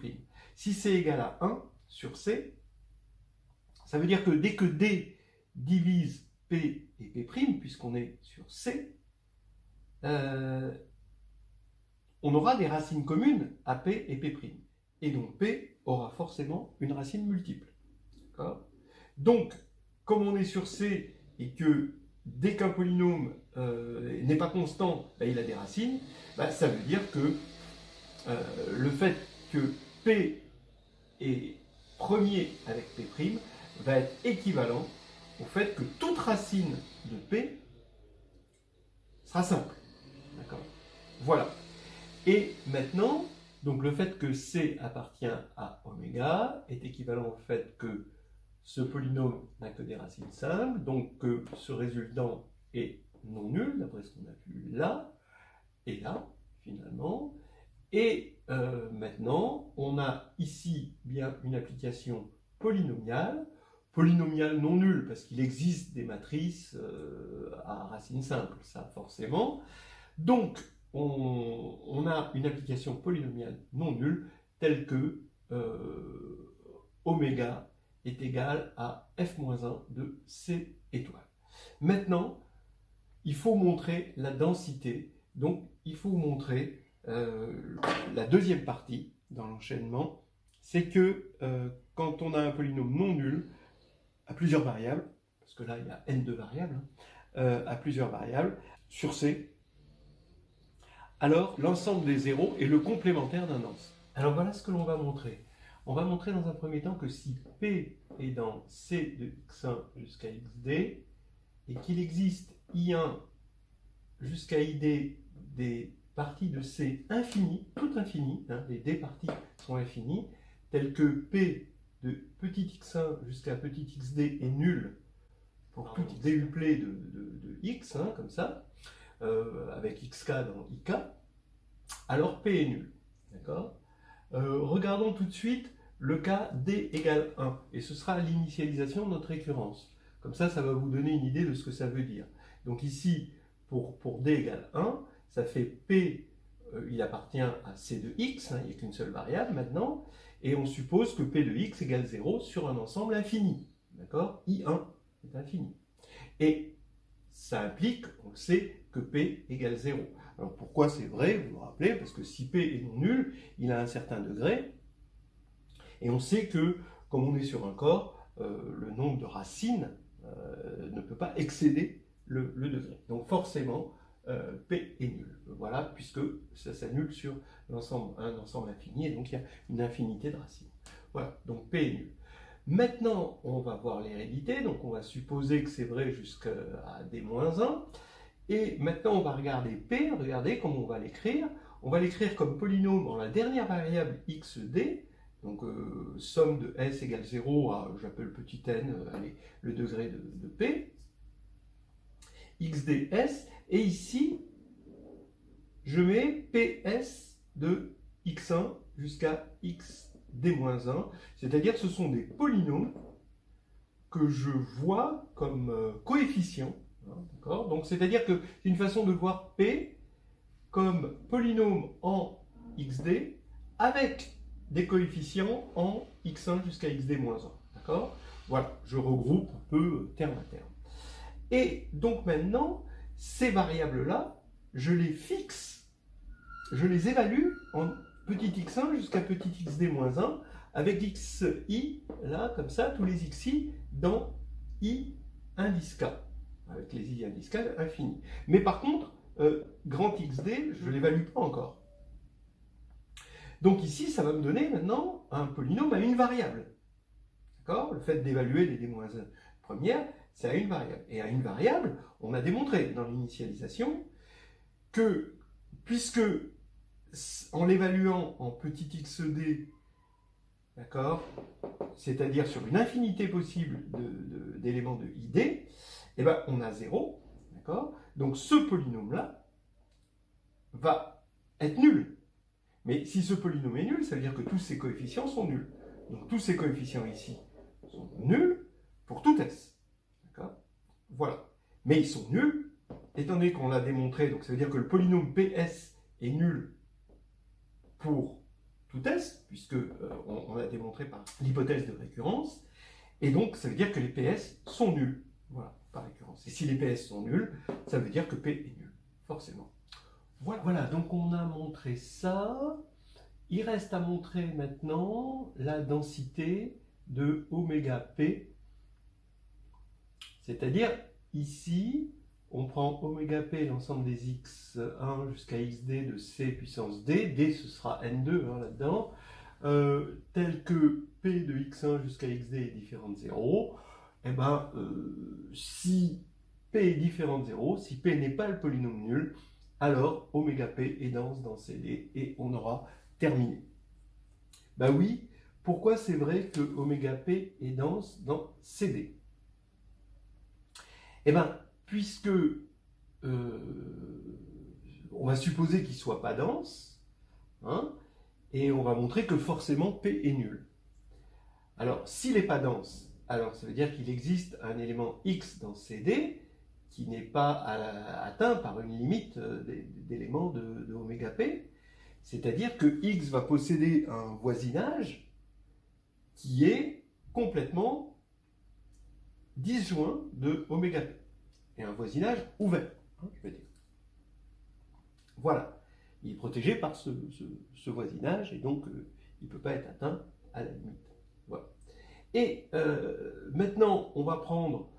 Si c'est égal à 1 sur C, ça veut dire que dès que D divise P et P', puisqu'on est sur C, on aura des racines communes à P et P'. Et donc P aura forcément une racine multiple. Donc, comme on est sur C et que dès qu'un polynôme n'est pas constant, il a des racines, ça veut dire que le fait que P est premier avec P' va être équivalent au fait que toute racine de P sera simple. D'accord ? Voilà. Et maintenant, donc le fait que C appartient à oméga est équivalent au fait que ce polynôme n'a que des racines simples, donc que ce résultant est non nul, d'après ce qu'on a vu là, et là, finalement. Et maintenant, on a ici bien une application polynomiale non nulle, parce qu'il existe des matrices à racines simples, ça forcément. Donc, on a une application polynomiale non nulle telle que oméga est égal à f-1 de C étoile. Maintenant, il faut montrer la densité, donc il faut montrer la deuxième partie dans l'enchaînement, c'est que quand on a un polynôme non nul à plusieurs variables, parce que là il y a n de variables, à plusieurs variables, sur C, alors l'ensemble des zéros est le complémentaire d'un ensemble. Alors voilà ce que l'on va montrer. On va montrer dans un premier temps que si P est dans C de x1 jusqu'à xd, et qu'il existe I1 jusqu'à id des parties de C infinies, toutes infinies, les D parties sont infinies, telles que P de petit x1 jusqu'à petit xd est nul pour tout déuplé de x, comme ça, avec xk dans ik, alors P est nul. D'accord ? Regardons tout de suite le cas D égale 1, et ce sera l'initialisation de notre récurrence. Comme ça, ça va vous donner une idée de ce que ça veut dire. Donc ici, pour D égale 1, ça fait P, il appartient à C de x, il n'y a qu'une seule variable maintenant, et on suppose que P de x égale 0 sur un ensemble infini. D'accord ? I1 est infini. Et ça implique, on le sait, que P égale 0. Alors pourquoi c'est vrai, vous vous rappelez, parce que si P est non nul, il a un certain degré, et on sait que, comme on est sur un corps, le nombre de racines ne peut pas excéder le degré. Donc forcément, P est nul. Voilà, puisque ça s'annule sur un ensemble infini, et donc il y a une infinité de racines. Voilà, donc P est nul. Maintenant, on va voir l'hérédité, donc on va supposer que c'est vrai jusqu'à D-1. Et maintenant, on va regarder P, regardez comment on va l'écrire. On va l'écrire comme polynôme en la dernière variable xd, donc somme de s égale 0 à, j'appelle petit n, allez, le degré de P, xds, et ici, je mets ps de x1 jusqu'à xd-1, c'est-à-dire que ce sont des polynômes que je vois comme coefficients. D'accord ? Donc c'est-à-dire que c'est une façon de voir P comme polynôme en xd avec des coefficients en x1 jusqu'à xd-1. D'accord ? Voilà, je regroupe un peu terme à terme. Et donc maintenant, ces variables-là, je les fixe, je les évalue en petit x1 jusqu'à petit xd-1 avec xi, là, comme ça, tous les xi dans i indice k, avec les i indice k infinis. Mais par contre, grand xd, je ne l'évalue pas encore. Donc ici, ça va me donner maintenant un polynôme à une variable. D'accord ? Le fait d'évaluer les d-1 premières, c'est à une variable. Et à une variable, on a démontré dans l'initialisation que, puisque en l'évaluant en petit xd, d'accord, c'est-à-dire sur une infinité possible d'éléments de id, eh ben, on a 0, d'accord ? Donc ce polynôme-là va être nul. Mais si ce polynôme est nul, ça veut dire que tous ces coefficients sont nuls. Donc tous ces coefficients ici sont nuls pour tout S. D'accord ? Voilà. Mais ils sont nuls, étant donné qu'on l'a démontré, donc ça veut dire que le polynôme PS est nul pour tout S, puisque on l'a démontré par l'hypothèse de récurrence, et donc ça veut dire que les PS sont nuls. Voilà, par récurrence. Et si les PS sont nuls, ça veut dire que P est nul, forcément. Voilà, donc on a montré ça. Il reste à montrer maintenant la densité de oméga P. C'est-à-dire, ici, on prend oméga P, l'ensemble des x1 jusqu'à xd de C puissance D. D, ce sera n2 là-dedans. Tel que P de x1 jusqu'à xd est différent de 0. Eh bien, si P est différent de 0, si P n'est pas le polynôme nul, alors oméga P est dense dans CD et on aura terminé. Ben oui, pourquoi c'est vrai que oméga P est dense dans CD? Eh bien, puisque on va supposer qu'il ne soit pas dense, et on va montrer que forcément P est nul. Alors, s'il n'est pas dense, alors ça veut dire qu'il existe un élément X dans CD qui n'est pas atteint par une limite d'éléments de oméga P, c'est-à-dire que X va posséder un voisinage qui est complètement disjoint de oméga P, et un voisinage ouvert, je vais dire. Voilà, il est protégé par ce voisinage, et donc il ne peut pas être atteint à la limite. Voilà. Et maintenant, on va prendre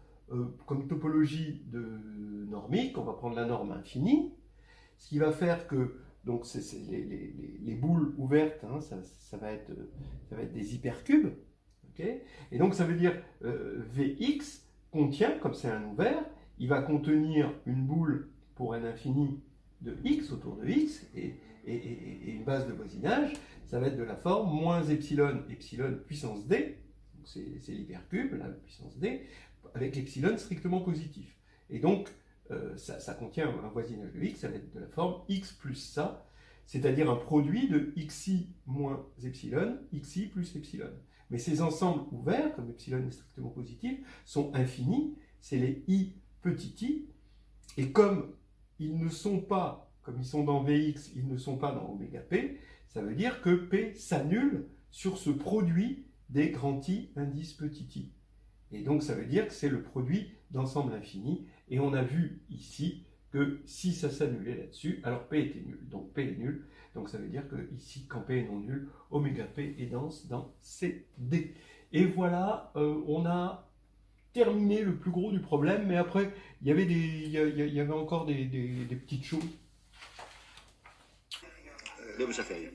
comme topologie de normique, on va prendre la norme infinie, ce qui va faire que donc les boules ouvertes, hein, ça va être des hypercubes, okay, et donc ça veut dire Vx contient, comme c'est un ouvert, il va contenir une boule pour n infini de x autour de x et une base de voisinage, ça va être de la forme moins epsilon puissance d, donc c'est l'hypercube, la puissance d, avec epsilon strictement positif. Et donc, ça contient un voisinage de x, ça va être de la forme x plus ça, c'est-à-dire un produit de xi moins epsilon, xi plus epsilon. Mais ces ensembles ouverts, comme epsilon est strictement positif, sont infinis, c'est les i petit i, et comme ils ne sont pas, comme ils sont dans Vx, ils ne sont pas dans oméga p, ça veut dire que P s'annule sur ce produit des grands I indice petit i. Et donc ça veut dire que c'est le produit d'ensemble infini, et on a vu ici que si ça s'annulait là-dessus, alors P était nul, donc P est nul, donc ça veut dire que ici, quand P est non nul, oméga P est dense dans CD. Et voilà, on a terminé le plus gros du problème, mais après, il y avait encore des petites choses. Dove ça fai?